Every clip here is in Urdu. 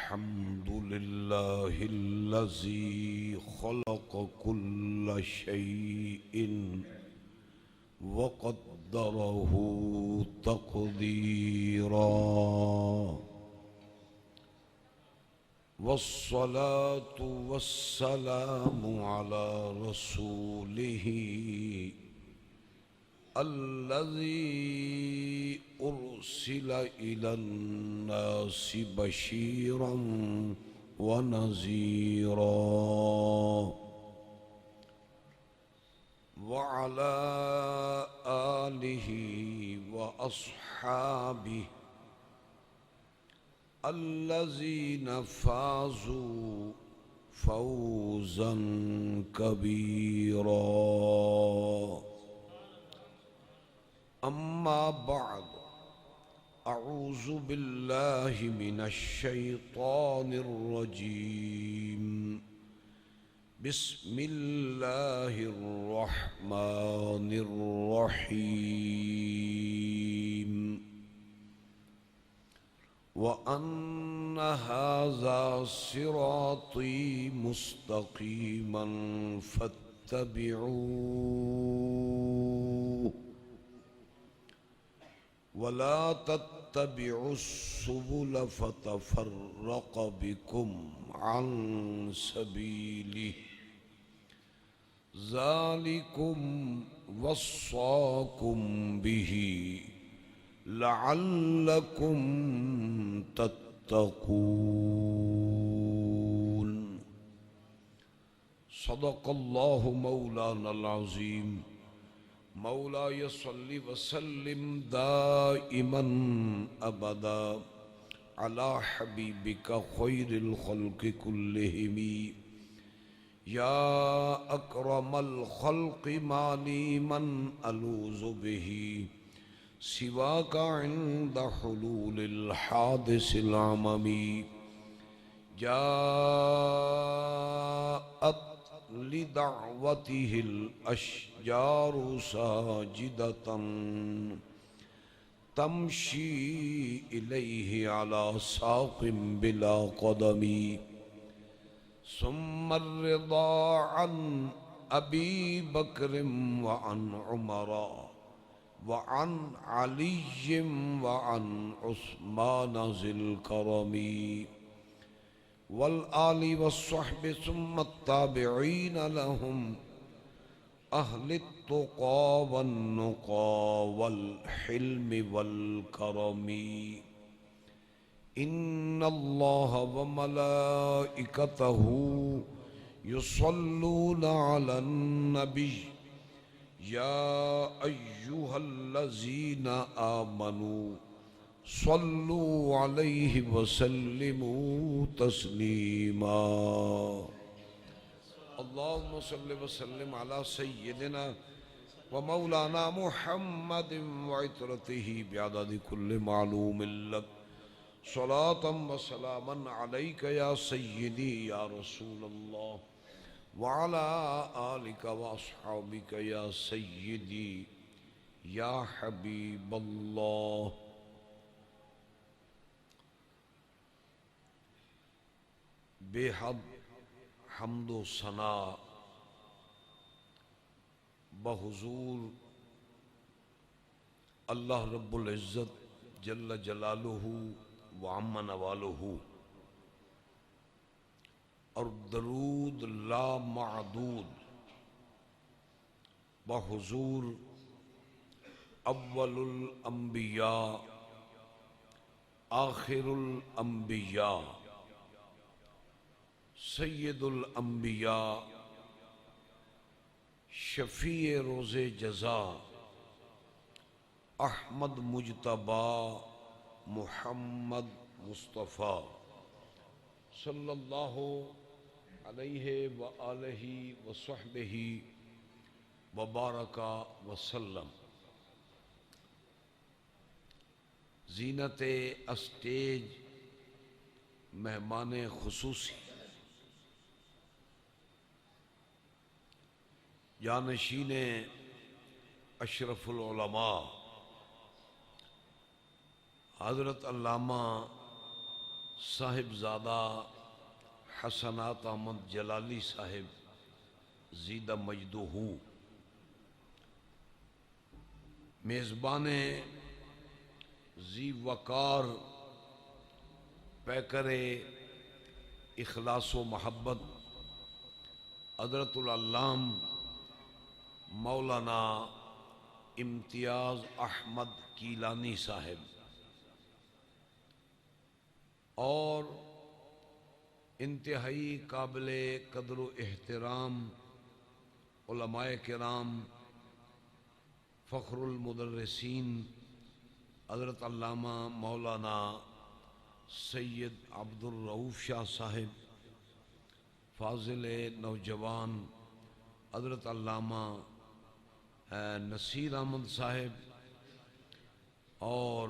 الحمد لله الذي خلق كل شيء وقدره تقديرا، والصلاة والسلام على رسوله الذي أرسل إلى الناس بشيرا ونذيرا، وعلى آله وأصحابه الذين فازوا فوزا كبيرا. أما بعد، أعوذ بالله من الشيطان الرجيم. بسم الله الرحمن الرحيم. وأن هذا صراطي مستقيما فاتبعوه ولا تتبعوا السبل فتفرق بكم عن سبيله، ذلكم وصاكم به لعلكم تتقون. صدق الله مولانا العظيم. مولاي صل وسلم دائما أبدا على حبيبك خير الخلق كلهم، يا أكرم الخلق ما لي من ألوذ به سواك عند حلول الحادث العممي. جاءت لدعوته الأشجار ساجدة تمشي إليه على ساق بلا قدم. ثم الرضا عن أبي بكر وعن عمر وعن علي وعن عثمان ذي الكرم والآل والصحب، ثم التابعين لهم أهل التقى والنقى والحلم والكرم. إن الله وملائكته يصلون على النبي يا أيها الذين آمنوا صلوا عليه وسلموا تسليما. اللهم صل وسلم على سيدنا ومولانا محمد وعترته بعدد كل معلوم لك، صلاة وسلاما عليك يا سيدي يا رسول الله، وعلى آلك وأصحابك يا سيدي يا حبيب الله. بے حد حمد و ثنا بحضور اللہ رب العزت جل جلالہ وعم نوالہ، اور درود لا معدود بحضور اول الانبیاء آخر الانبیاء سید الانبیاء شفیع روز جزا احمد مجتبی محمد مصطفیٰ صلی اللہ علیہ وآلہ وصحبہ وبارک وسلم. زینت اسٹیج مہمان خصوصی، جانشین اشرف العلماء حضرت علامہ صاحبزادہ حسنات احمد جلالی صاحب زیدہ مجدہ میزبان ذی وقار پیکر اخلاص و محبت حضرت العلام مولانا امتیاز احمد کیلانی صاحب اور انتہائی قابل قدر و احترام علماء کرام فخر المدرسین حضرت علامہ مولانا سید عبد الرؤوف شاہ صاحب، فاضل نوجوان حضرت علامہ نصیر احمد صاحب اور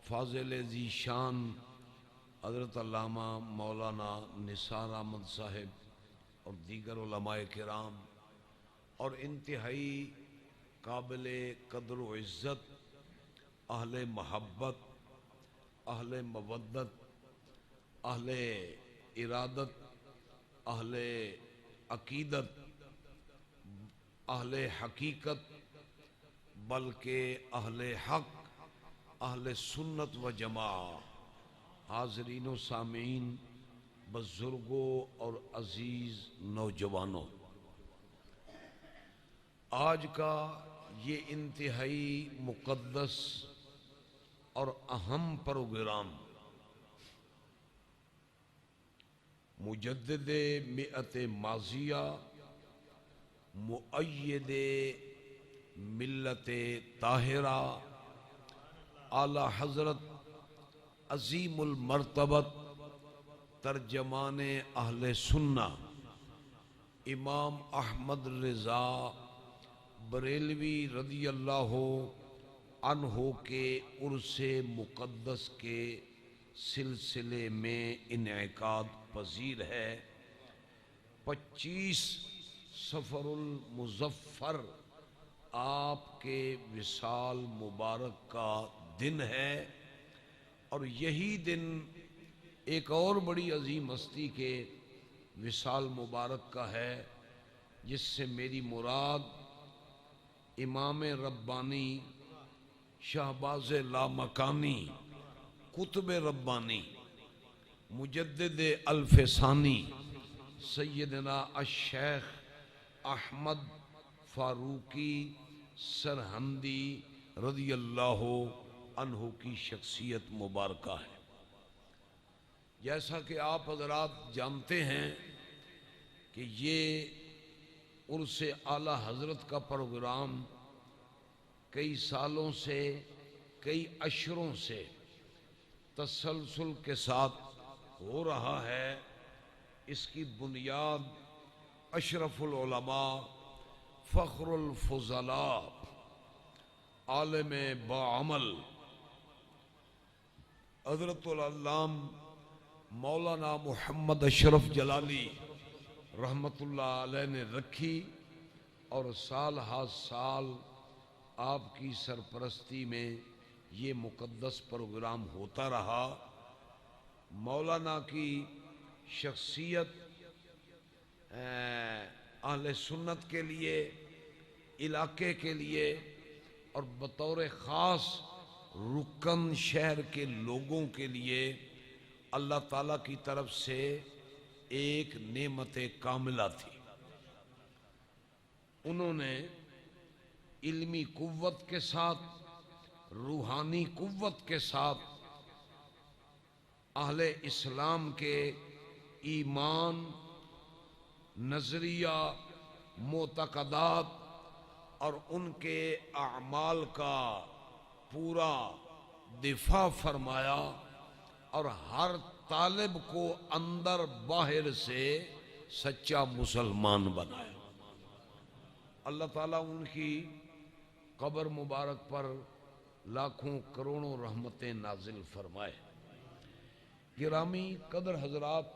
فاضل ذی شان حضرت علامہ مولانا نثار احمد صاحب اور دیگر علماء کرام اور انتہائی قابل قدر و عزت اہل محبت، اہل مودت، اہل ارادت، اہل عقیدت، اہل حقیقت، بلکہ اہل حق، اہل سنت و جماعت، حاضرین و سامعین، بزرگوں اور عزیز نوجوانوں، آج کا یہ انتہائی مقدس اور اہم پروگرام مجدد مئت ماضیہ، مؤید ملت طاہرہ، اعلی حضرت عظیم المرتبت ترجمان اہل سنہ امام احمد رضا بریلوی رضی اللہ عنہ کے عرس مقدس کے سلسلے میں انعقاد پذیر ہے۔ 25 صفر المظفر آپ کے وصال مبارک کا دن ہے، اور یہی دن ایک اور بڑی عظیم ہستی کے وصال مبارک کا ہے، جس سے میری مراد امام ربانی، شہباز لامکانی، قطب ربانی، مجدد الف ثانی سیدنا الشیخ احمد فاروقی سرہندی رضی اللہ عنہ کی شخصیت مبارکہ ہے۔ جیسا کہ آپ حضرات جانتے ہیں کہ یہ عرس اعلیٰ حضرت کا پروگرام کئی سالوں سے، کئی عشروں سے تسلسل کے ساتھ ہو رہا ہے۔ اس کی بنیاد اشرف العلماء، فخر الفضلاء، عالم باعمل حضرت العلام مولانا محمد اشرف جلالی رحمت اللہ علیہ نے رکھی، اور سال ہر سال آپ کی سرپرستی میں یہ مقدس پروگرام ہوتا رہا۔ مولانا کی شخصیت اہل سنت کے لیے، علاقے کے لیے، اور بطور خاص رکن شہر کے لوگوں کے لیے اللہ تعالیٰ کی طرف سے ایک نعمت کاملہ تھی۔ انہوں نے علمی قوت کے ساتھ، روحانی قوت کے ساتھ اہل اسلام کے ایمان، نظریہ، معتقدات اور ان کے اعمال کا پورا دفاع فرمایا، اور ہر طالب کو اندر باہر سے سچا مسلمان بنایا۔ اللہ تعالیٰ ان کی قبر مبارک پر لاکھوں کروڑوں رحمتیں نازل فرمائے۔ گرامی قدر حضرات،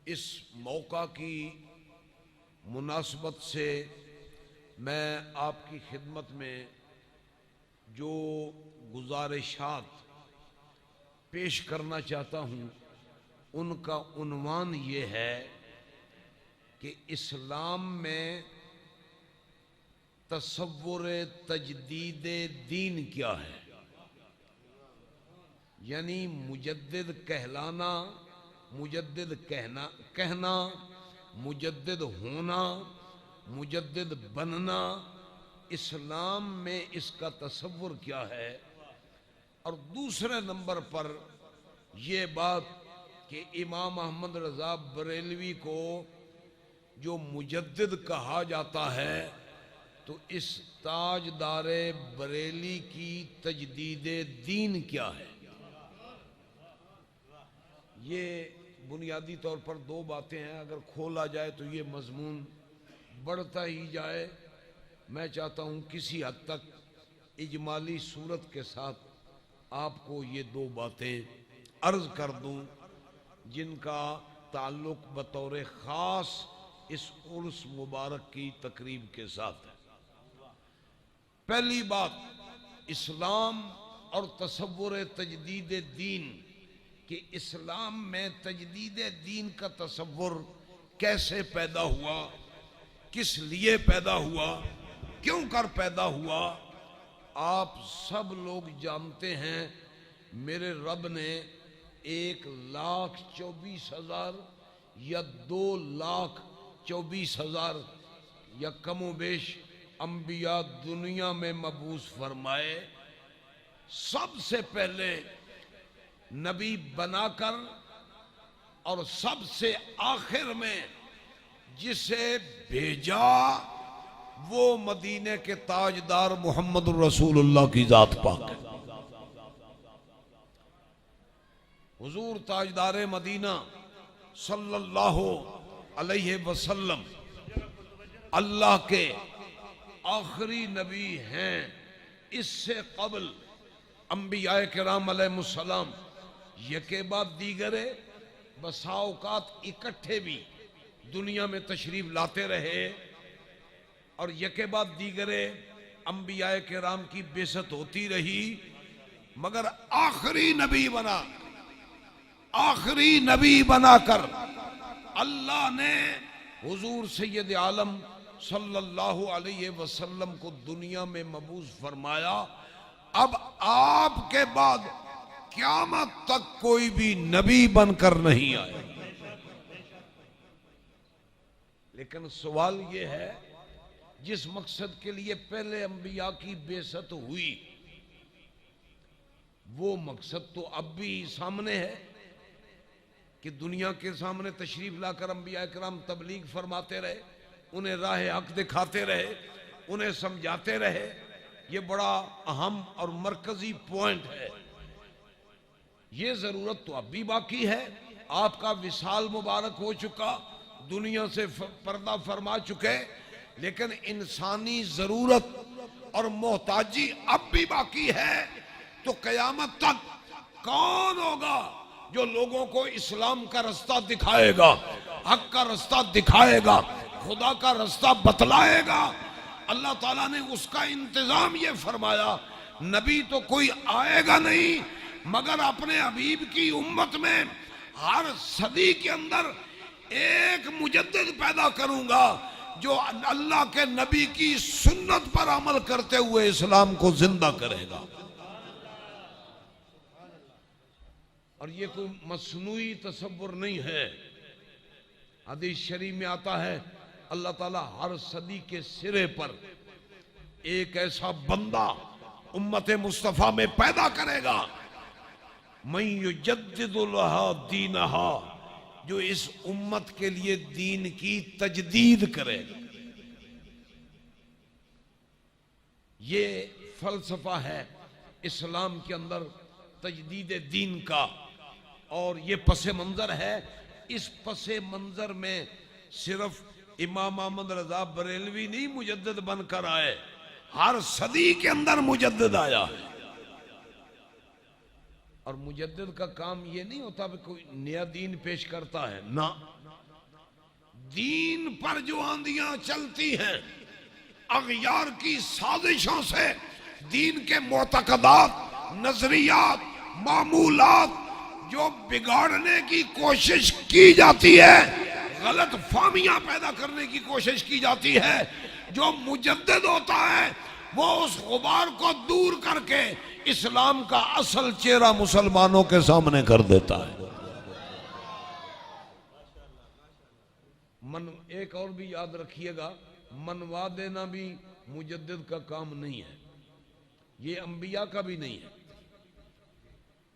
اس موقع کی مناسبت سے میں آپ کی خدمت میں جو گزارشات پیش کرنا چاہتا ہوں ان کا عنوان یہ ہے کہ اسلام میں تصور تجدید دین کیا ہے، یعنی مجدد کہلانا، مجدد کہنا، مجدد ہونا، مجدد بننا، اسلام میں اس کا تصور کیا ہے۔ اور دوسرے نمبر پر یہ بات کہ امام احمد رضا بریلوی کو جو مجدد کہا جاتا ہے تو اس تاجدار بریلی کی تجدید دین کیا ہے۔ یہ بنیادی طور پر دو باتیں ہیں، اگر کھولا جائے تو یہ مضمون بڑھتا ہی جائے۔ میں چاہتا ہوں کسی حد تک اجمالی صورت کے ساتھ آپ کو یہ دو باتیں عرض کر دوں جن کا تعلق بطور خاص اس عرس مبارک کی تقریب کے ساتھ ہے۔ پہلی بات، اسلام اور تصور تجدید دین، کہ اسلام میں تجدید دین کا تصور کیسے پیدا ہوا، کس لیے پیدا ہوا، کیوں کر پیدا ہوا۔ آپ سب لوگ جانتے ہیں میرے رب نے 1,24,000 یا 2,24,000 یا کم و بیش انبیاء دنیا میں مبعوث فرمائے۔ سب سے پہلے نبی بنا کر اور سب سے آخر میں جسے بھیجا وہ مدینے کے تاجدار محمد الرسول اللہ کی ذات پاک ہے۔ حضور تاجدار مدینہ صلی اللہ علیہ وسلم اللہ کے آخری نبی ہیں۔ اس سے قبل انبیاء کرام علیہ السلام یکے بعد دیگرے بسا اوقات اکٹھے بھی دنیا میں تشریف لاتے رہے اور یکے بعد دیگرے انبیاء کرام کی بعثت ہوتی رہی، مگر آخری نبی بنا کر اللہ نے حضور سید عالم صلی اللہ علیہ وسلم کو دنیا میں مبعوث فرمایا۔ اب آپ کے بعد قیامت تک کوئی بھی نبی بن کر نہیں آیا۔ لیکن سوال یہ ہے، جس مقصد کے لیے پہلے انبیاء کی بعثت ہوئی وہ مقصد تو اب بھی سامنے ہے کہ دنیا کے سامنے تشریف لا کر انبیاء کرام تبلیغ فرماتے رہے، انہیں راہ حق دکھاتے رہے، انہیں سمجھاتے رہے۔ یہ بڑا اہم اور مرکزی پوائنٹ ہے۔ یہ ضرورت تو اب بھی باقی ہے۔ آپ کا وصال مبارک ہو چکا، دنیا سے پردہ فرما چکے، لیکن انسانی ضرورت اور محتاجی اب بھی باقی ہے۔ تو قیامت تک کون ہوگا جو لوگوں کو اسلام کا رستہ دکھائے گا، حق کا رستہ دکھائے گا، خدا کا رستہ بتلائے گا؟ اللہ تعالیٰ نے اس کا انتظام یہ فرمایا، نبی تو کوئی آئے گا نہیں مگر اپنے حبیب کی امت میں ہر صدی کے اندر ایک مجدد پیدا کروں گا جو اللہ کے نبی کی سنت پر عمل کرتے ہوئے اسلام کو زندہ کرے گا۔ اور یہ کوئی مصنوعی تصور نہیں ہے۔ حدیث شریف میں آتا ہے اللہ تعالیٰ ہر صدی کے سرے پر ایک ایسا بندہ امت مصطفیٰ میں پیدا کرے گا، من یجدد لہا دینہا، جو اس امت کے لیے دین کی تجدید کرے گا۔ یہ فلسفہ ہے اسلام کے اندر تجدید دین کا، اور یہ پس منظر ہے۔ اس پس منظر میں صرف امام احمد رضا بریلوی نہیں مجدد بن کر آئے، ہر صدی کے اندر مجدد آیا ہے۔ اور مجدد کا کام یہ نہیں ہوتا کہ کوئی نیا دین پیش کرتا ہے، نہ، دین پر جو آندیاں چلتی ہیں اغیار کی سازشوں سے، دین کے معتقدات، نظریات، معمولات جو بگاڑنے کی کوشش کی جاتی ہے، غلط فہمیاں پیدا کرنے کی کوشش کی جاتی ہے، جو مجدد ہوتا ہے وہ اس غبار کو دور کر کے اسلام کا اصل چہرہ مسلمانوں کے سامنے کر دیتا ہے۔ ایک اور بھی یاد رکھیے گا، منوا دینا بھی مجدد کا کام نہیں ہے، یہ انبیاء کا بھی نہیں ہے۔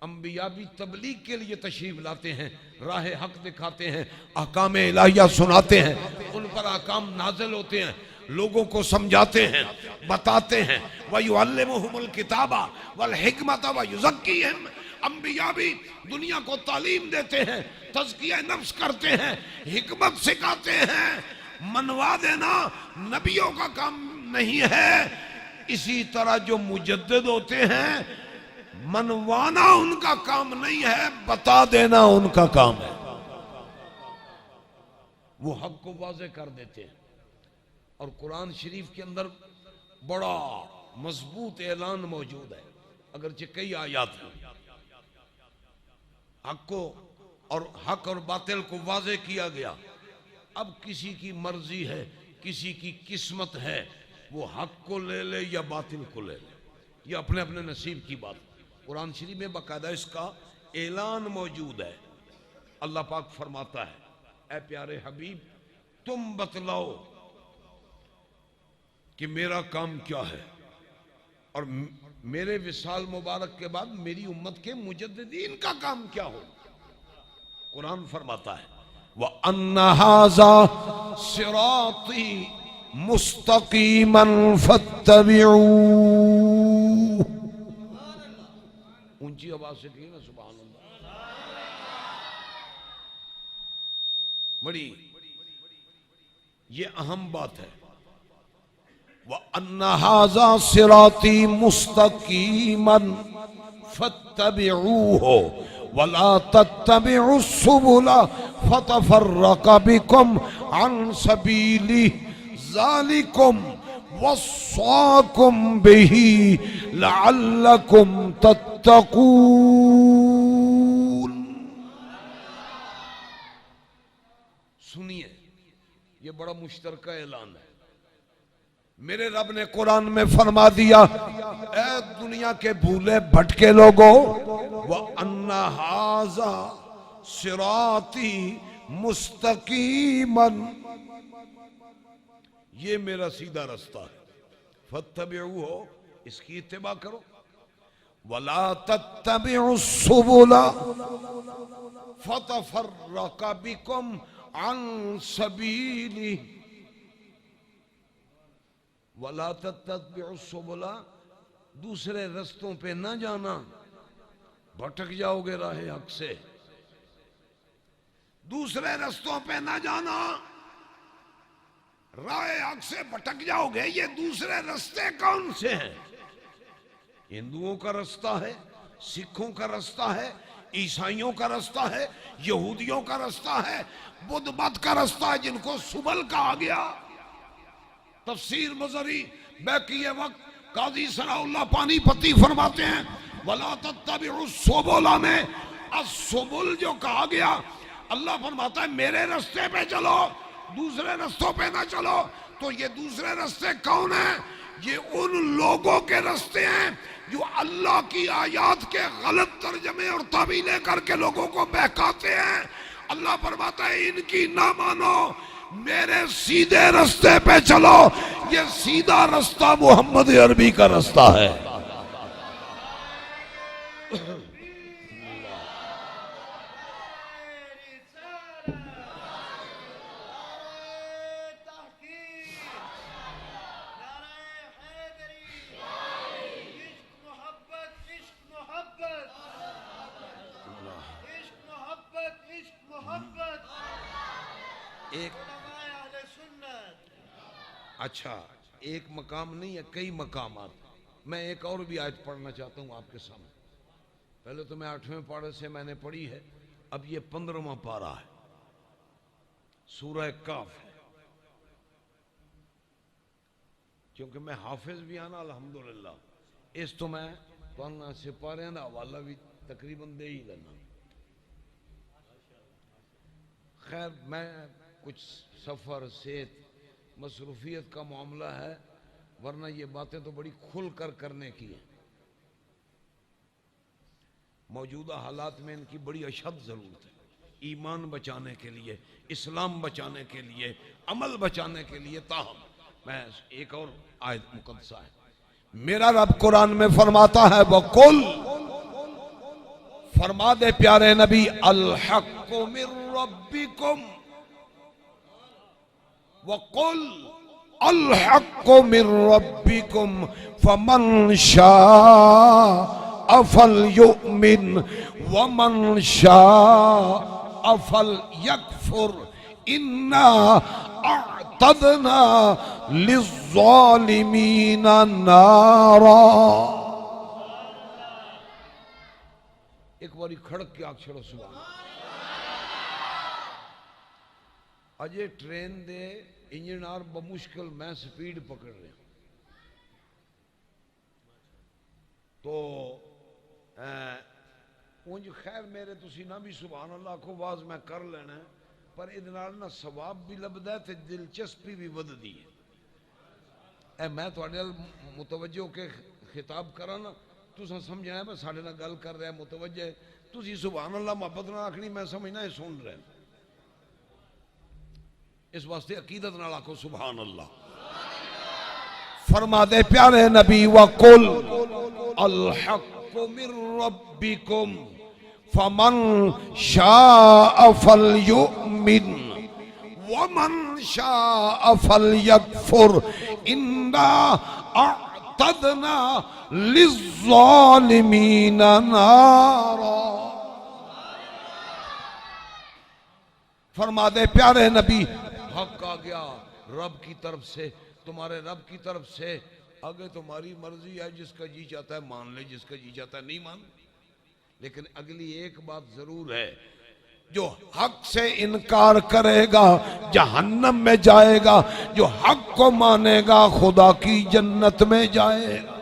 انبیاء بھی تبلیغ کے لیے تشریف لاتے ہیں، راہ حق دکھاتے ہیں، احکام الہیہ سناتے ہیں، ان پر احکام نازل ہوتے ہیں، لوگوں کو سمجھاتے ہیں، بتاتے ہیں۔ وَيُعَلِّمُهُمُ الْكِتَابَ وَالْحِكْمَةَ وَيُزَكِّيهِمْ۔ انبیاء بھی دنیا کو تعلیم دیتے ہیں، تزکیہ نفس کرتے ہیں، حکمت سکھاتے ہیں۔ منوا دینا نبیوں کا کام نہیں ہے۔ اسی طرح جو مجدد ہوتے ہیں، منوانا ان کا کام نہیں ہے، بتا دینا ان کا کام ہے۔ وہ حق کو واضح کر دیتے ہیں، اور قرآن شریف کے اندر بڑا مضبوط اعلان موجود ہے، اگرچہ کئی آیات ہیں۔ حق اور باطل کو واضح کیا گیا۔ اب کسی کی مرضی ہے، کسی کی قسمت ہے، وہ حق کو لے لے یا باطل کو لے لے، یہ اپنے اپنے نصیب کی بات ہے۔ قرآن شریف میں باقاعدہ اس کا اعلان موجود ہے۔ اللہ پاک فرماتا ہے، اے پیارے حبیب تم بتلاؤ کہ میرا کام کیا ہے، اور میرے وصال مبارک کے بعد میری امت کے مجددین کا کام کیا ہو۔ قرآن فرماتا ہے وَأَنَّ هَذَا صِرَاطِي مُسْتَقِيمًا فَاتَّبِعُوهُ۔ اونچی آواز سے کہیے نا سبحان اللہ۔ بڑی یہ اہم بات ہے۔ وَأَنَّ هَذَا صِرَاطِي مُسْتَقِيمًا فَاتَّبِعُوهُ وَلَا تَتَّبِعُوا السُّبُلَ فَتَفَرَّقَ بِكُمْ عَنْ سَبِيلِهِ ذَلِكُمْ وَصَّاكُمْ بِهِ لَعَلَّكُمْ تَتَّقُونَ۔ سنیے، یہ بڑا مشترکہ اعلان ہے۔ میرے رب نے قرآن میں فرما دیا، اے دنیا کے بھولے بھٹکے لوگوں، وَأَنَّ هَذَا صِرَاطِي مُسْتَقِيمًا، یہ میرا سیدھا رستہ ہے، فَاتَّبِعُوهُ، اس کی اتباع کرو، وَلَا تَتَّبِعُوا السُّبُلَ فَتَفَرَّقَ بِكُمْ عَنْ سَبِيلِهِ، وَلَا تَتَّبِعُوا السُّبُلَ، دوسرے رستوں پہ نہ جانا، بھٹک جاؤ گے راہ حق سے۔ دوسرے رستوں پہ نہ جانا، راہ حق سے بھٹک جاؤ گے۔ یہ دوسرے رستے کون سے ہیں؟ ہندوؤں کا رستہ ہے، سکھوں کا رستہ ہے، عیسائیوں کا رستہ ہے، یہودیوں کا رستہ ہے، بدھ مت کا رستہ ہے جن کو سبل کہا گیا۔ تفسیر مزری بیقی وقت قاضی ثناء اللہ پانی پتی فرماتے ہیں وَلَا تَتَّبِعُوا السُّبُلَ میں السُّبُل جو کہا گیا، اللہ فرماتا ہے میرے رستے پہ چلو، دوسرے رستوں پہ نہ چلو۔ تو یہ دوسرے رستے کون ہیں؟ یہ ان لوگوں کے رستے ہیں جو اللہ کی آیات کے غلط ترجمے اور تعویلیں کر کے لوگوں کو بہکاتے ہیں۔ اللہ فرماتا ہے ان کی نہ مانو، میرے سیدھے رستے پہ چلو۔ یہ سیدھا رستہ محمد عربی کا رستہ ہے۔ اچھا، ایک مقام نہیں ہے، کئی مقامات۔ میں ایک اور بھی آیت پڑھنا چاہتا ہوں آپ کے سامنے۔ پہلے تو میں 8ویں پارے سے میں نے پڑھی ہے، اب یہ 15واں پارہ ہے، سورہ کاف ہے۔ کیونکہ میں حافظ بھی آنا الحمدللہ، اس تو میں پڑھنا سپاریاں دا حوالہ بھی تقریباً دے ہی لینا. خیر میں کچھ سفر صحت مصروفیت کا معاملہ ہے، ورنہ یہ باتیں تو بڑی کھل کر کرنے کی ہیں. موجودہ حالات میں ان کی بڑی اشد ضرورت ہے، ایمان بچانے کے لیے، اسلام بچانے کے لیے، عمل بچانے کے لیے. تاہم میں ایک اور آیت مقدسہ ہے، میرا رب قرآن میں فرماتا ہے وَقُلْ، فرما دے پیارے نبی، الحق من ربکم، وَقُلْ الحق من ربکم فمن شاء فلیؤمن ومن شاء فلیکفر انا اعتدنا للظالمین نارا. ایک باری کھڑک کے آگ چھڑو سبحان اللہ. اجے ٹرین دے انجن آر بمشکل میں سپیڈ پکڑ رہے ہیں تو اونج خیر میرے تسی نہ بھی سبحان اللہ کو واز میں کر لینا ہے، پر ادنال نہ ثواب بھی لبدا ہے تے دلچسپی بھی وددی ہے. میں تواڈے متوجہ کے خطاب کراں نا، تساں سمجھنا ہے میں ساڈے نال گل کر رہا ہے، متوجہ ہے، تسی سبحان اللہ محبت نہ آکھنی، میں سمجھنا ہے سن رہے ہیں. اس واسطے عقیدت نال آکھو سبحان اللہ. فرما دے پیارے نبی وَقُلْ الحق من ربکم فمن شاء فلیؤمن ومن شاء فلیکفر انا اعتدنا للظالمین نارا. فرما دے پیارے نبی حق آ گیا رب کی طرف سے، تمہارے رب کی طرف سے. آگے تمہاری مرضی ہے، جس کا جی چاہتا ہے مان لے، جس کا جی چاہتا ہے نہیں مان. لیکن اگلی ایک بات ضرور ہے، جو حق سے انکار کرے گا جہنم میں جائے گا، جو حق کو مانے گا خدا کی جنت میں جائے گا.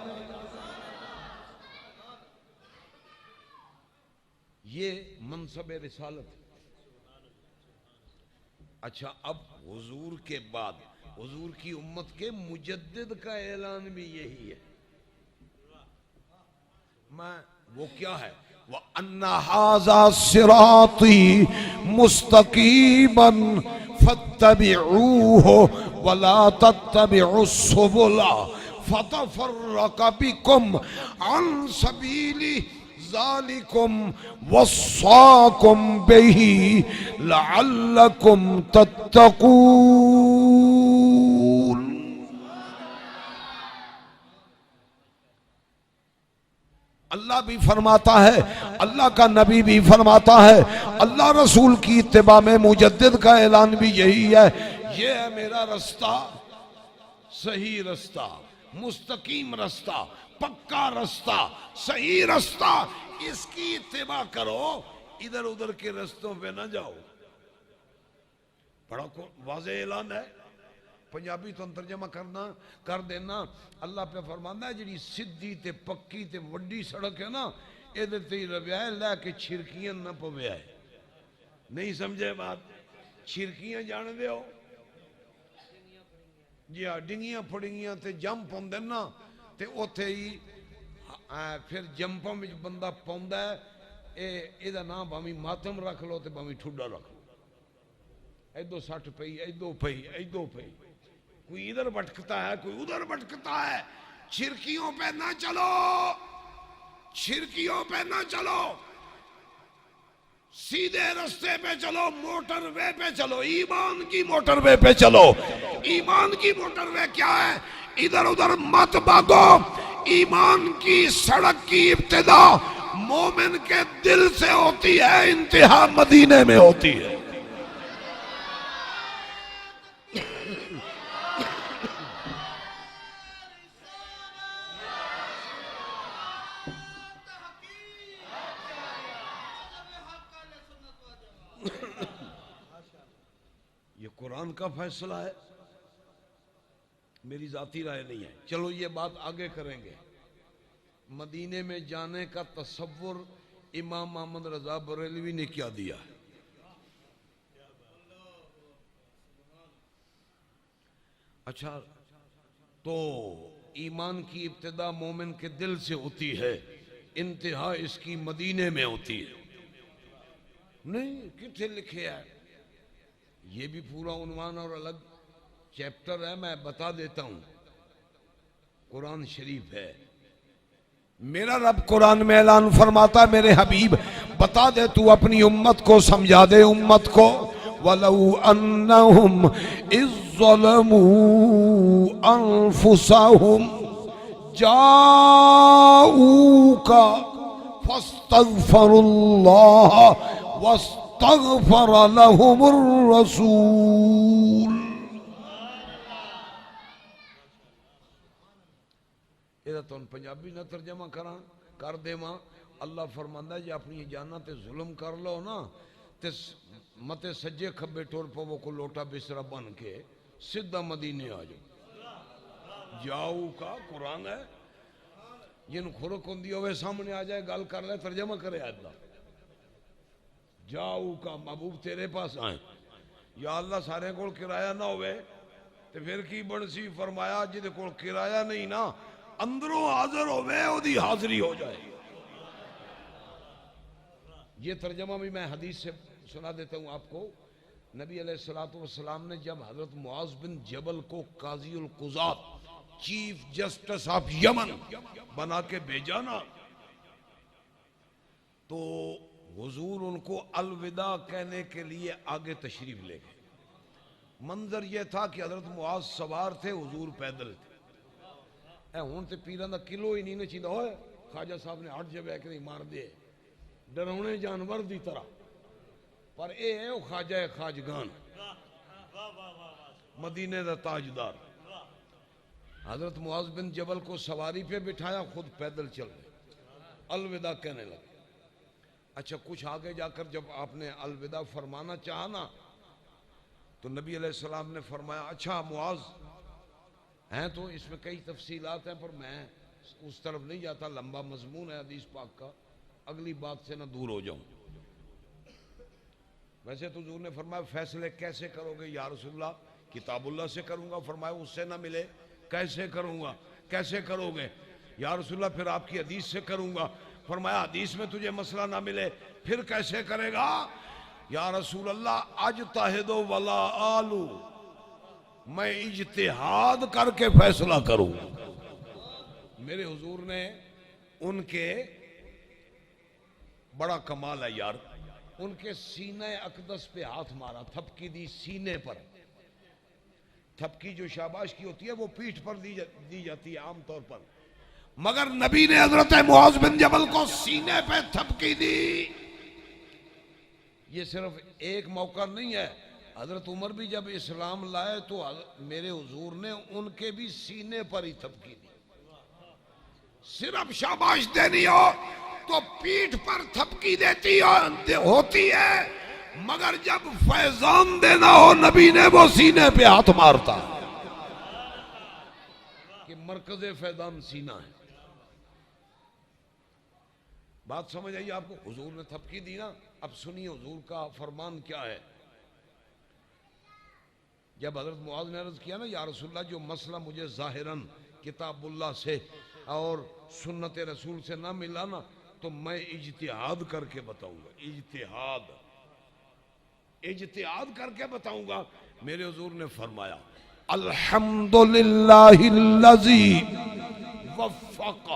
یہ منصب رسالت. اچھا اب حضور کے بعد حضور کی امت کے مجدد کا اعلان بھی یہی ہے. وہ کیا ہے؟ وَأَنَّ هَذَا صِرَاطِي مُسْتَقِيمًا فَاتَّبِعُوهُ وَلَا تَتَّبِعُوا السُّبُلَ فَتَفَرَّقَ بِكُمْ عَنْ سَبِيلِهِ ذَلِكُمْ وَصَّاكُمْ بِهِ لَعَلَّكُمْ تَتَّقُونَ. اللہ بھی فرماتا ہے، اللہ کا نبی بھی فرماتا ہے، اللہ رسول کی اتباع میں مجدد کا اعلان بھی یہی ہے. یہ ہے میرا رستہ، صحیح رستہ، مستقیم رستہ، پکا رستہ، صحیح رستہ. اس کی اتباع کرو، ادھر ادھر کے رستوں پہ نہ جاؤ. بڑا واضح اعلان ہے. پنجابی تو ترجمہ کر دینا. اللہ پہ فرمانا ہے جڑی سدھی تے پکی تے وڈی سڑک ہے نا، ادھر تے رویا ہے لے کے چھرکیاں نہ پویا ہے. نہیں سمجھے بات؟ چھرکیاں جان دے ہو جی ہاں، ڈنگیاں پھڑنگیاں تے جمپ ہوندے نا، تے اوتھے ہی پھر جمپاں وچ بندہ پوندا ہے. اے دا نام بھاویں ماتم رکھ لو تے بھاویں ٹھڈا رکھ لو. ایدو سٹ پئی، ایدو پئی، ایدو پئی، کوئی ادھر بھٹکتا ہے، کوئی ادھر بھٹکتا ہے. چھرکیوں پہ نہ چلو، چھرکیوں پہ نہ چلو، سیدھے رستے پہ چلو، موٹر وے پہ چلو، ایمان کی موٹر وے پہ چلو. ایمان کی موٹر وے کیا ہے؟ ادھر ادھر مت بھاگو. ایمان کی سڑک کی ابتدا مومن کے دل سے ہوتی ہے، انتہا مدینے میں ہوتی ہے. یہ قرآن کا فیصلہ ہے، میری ذاتی رائے نہیں ہے. چلو یہ بات آگے کریں گے. مدینے میں جانے کا تصور امام محمد رضا بریلوی نے کیا دیا ہے؟ اچھا، تو ایمان کی ابتدا مومن کے دل سے ہوتی ہے، انتہا اس کی مدینے میں ہوتی ہے۔ نہیں کتنے لکھے ہے؟ یہ بھی پورا عنوان اور الگ چیپٹر ہے، میں بتا دیتا ہوں۔ قرآن شریف ہے، میرا رب قرآن میں اعلان فرماتا ہے، میرے حبیب بتا دے، تو اپنی امت کو سمجھا دے، امت کو وَلَوْ أَنَّهُمْ إِذ ظَّلَمُوا أَنفُسَهُمْ جَاءُوكَ فَاسْتَغْفَرُوا اللَّهَ وَاسْتَغْفَرَ لَهُمُ الرَّسُولُ۔ یہ تو پنجابی نہ ترجمہ کر دے ماں۔ اللہ فرماندا ہے جی اپنی جاناں تے ظلم کر لو نا تے متے سجے کھبے ٹور پو کو لوٹا بسرا بن کے سیدھا مدینے آ جاؤ۔ جاؤ کا قرآن ہے، جن خورک ہوندی ہوئے سامنے آ جائے گل کر لے، ترجمہ کرے اللہ۔ جاؤ کا محبوب تیرے پاس آئیں، یا اللہ سارے کول کرایہ نہ ہوئے تے پھر کی بنسی؟ فرمایا جدے کول کرایہ نہیں نا اندروں حاضر ہوئے او دی حاضری ہو جائے۔ یہ ترجمہ بھی میں حدیث سے سنا دیتا ہوں آپ کو۔ نبی علیہ السلام نے جب حضرت معاذ بن جبل کو قاضی القضات، چیف جسٹس آف یمن بنا کے بھیجا نا، تو حضور ان کو الوداع کہنے کے لیے آگے تشریف لے گئے۔ منظر یہ تھا کہ حضرت معاذ سوار تھے، حضور پیدل تھے۔ اے ہون تے پیران دا کلو ہی نہیں نچیندہ ہوئے، خواجہ صاحب نے ہٹ جب ایک نہیں مار دے ڈرونے جانور دی طرح، پر اے ہے وہ خواجہ خواجگان، مدینے دا تاجدار۔ حضرت معاذ بن جبل کو سواری پہ بٹھایا، خود پیدل چل گئے، الوداع کہنے لگے۔ اچھا کچھ آگے جا کر جب آپ نے الوداع فرمانا چاہا نا تو نبی علیہ السلام نے فرمایا اچھا معاذ ہیں، تو اس میں کئی تفصیلات ہیں پر میں اس طرف نہیں جاتا، لمبا مضمون ہے حدیث پاک کا، اگلی بات سے نہ دور ہو جاؤں۔ ویسے تو حضور نے فرمایا فیصلے کیسے کرو گے یا رسول اللہ؟ کتاب اللہ سے کروں گا۔ فرمایا اس سے نہ ملے کیسے کروں گا؟ کیسے کرو گے یا رسول اللہ؟ پھر آپ کی حدیث سے کروں گا۔ فرمایا حدیث میں تجھے مسئلہ نہ ملے پھر کیسے کرے گا یا رسول اللہ؟ اجتہد ولا آلو، میں اجتہاد کر کے فیصلہ کروں۔ میرے حضور نے ان کے بڑا کمال ہے یار، ان کے سینہ اقدس پہ ہاتھ مارا، تھپکی دی سینے پر۔ تھپکی جو شاباش کی ہوتی ہے وہ پیٹھ پر دی جاتی ہے عام طور پر، مگر نبی نے حضرت معاذ بن جبل کو سینے پہ تھپکی دی۔ یہ صرف ایک موقع نہیں ہے، حضرت عمر بھی جب اسلام لائے تو میرے حضور نے ان کے بھی سینے پر ہی تھپکی دی۔ صرف شاباش دینی ہو تو پیٹھ پر تھپکی دیتی ہوتی ہے، مگر جب فیضان دینا ہو نبی نے وہ سینے پہ ہاتھ مارتا کہ مرکز فیضان سینہ ہے۔ بات سمجھ آئی آپ کو؟ حضور نے تھپکی دی نا، اب سنیے حضور کا فرمان کیا ہے۔ جب حضرت معاذ نے عرض کیا نا یا رسول اللہ جو مسئلہ مجھے ظاہراً کتاب اللہ سے اور سنت رسول سے نہ ملا نا تو میں اجتہاد کر کے بتاؤں گا، اجتہاد کر کے بتاؤں گا۔ میرے حضور نے فرمایا الحمدللہ الذی وفق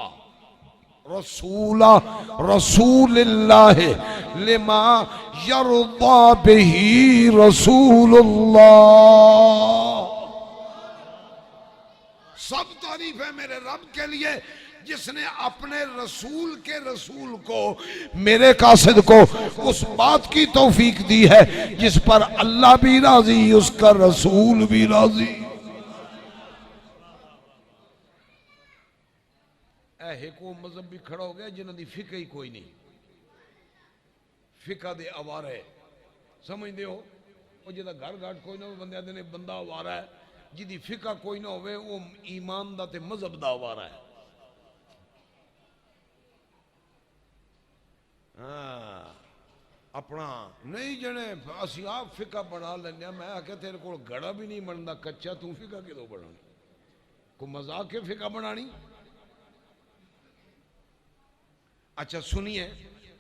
رسول اللہ لما یرضا بہ رسول اللہ۔ سب تعریف ہے میرے رب کے لیے جس نے اپنے رسول کے رسول کو، میرے قاصد کو، اس بات کی توفیق دی ہے جس پر اللہ بھی راضی، اس کا رسول بھی راضی۔ ایک وہ مذہب بھی کھڑا ہو گیا جنہوں دی فقہ ہی کوئی نہیں، فقہ دے آوارہ ہے، سمجھ دے ہو؟ وہ جدہ گھر گھاٹ کوئی نہ ہو بندے آدھے نے بندہ آوارہ ہے، جدی فقہ کوئی نہ ہوئے وہ ایمان دا تے مذہب دا آوارہ ہے۔ ہاں اپنا نہیں جنے اسی آپ فقہ بنا لینے. میں آکھیا تیرے کو گڑا بھی نہیں بنتا کچا, تو فقہ کدوں بنانی؟ کو مذاق کے فقہ بنانی. اچھا سنیے,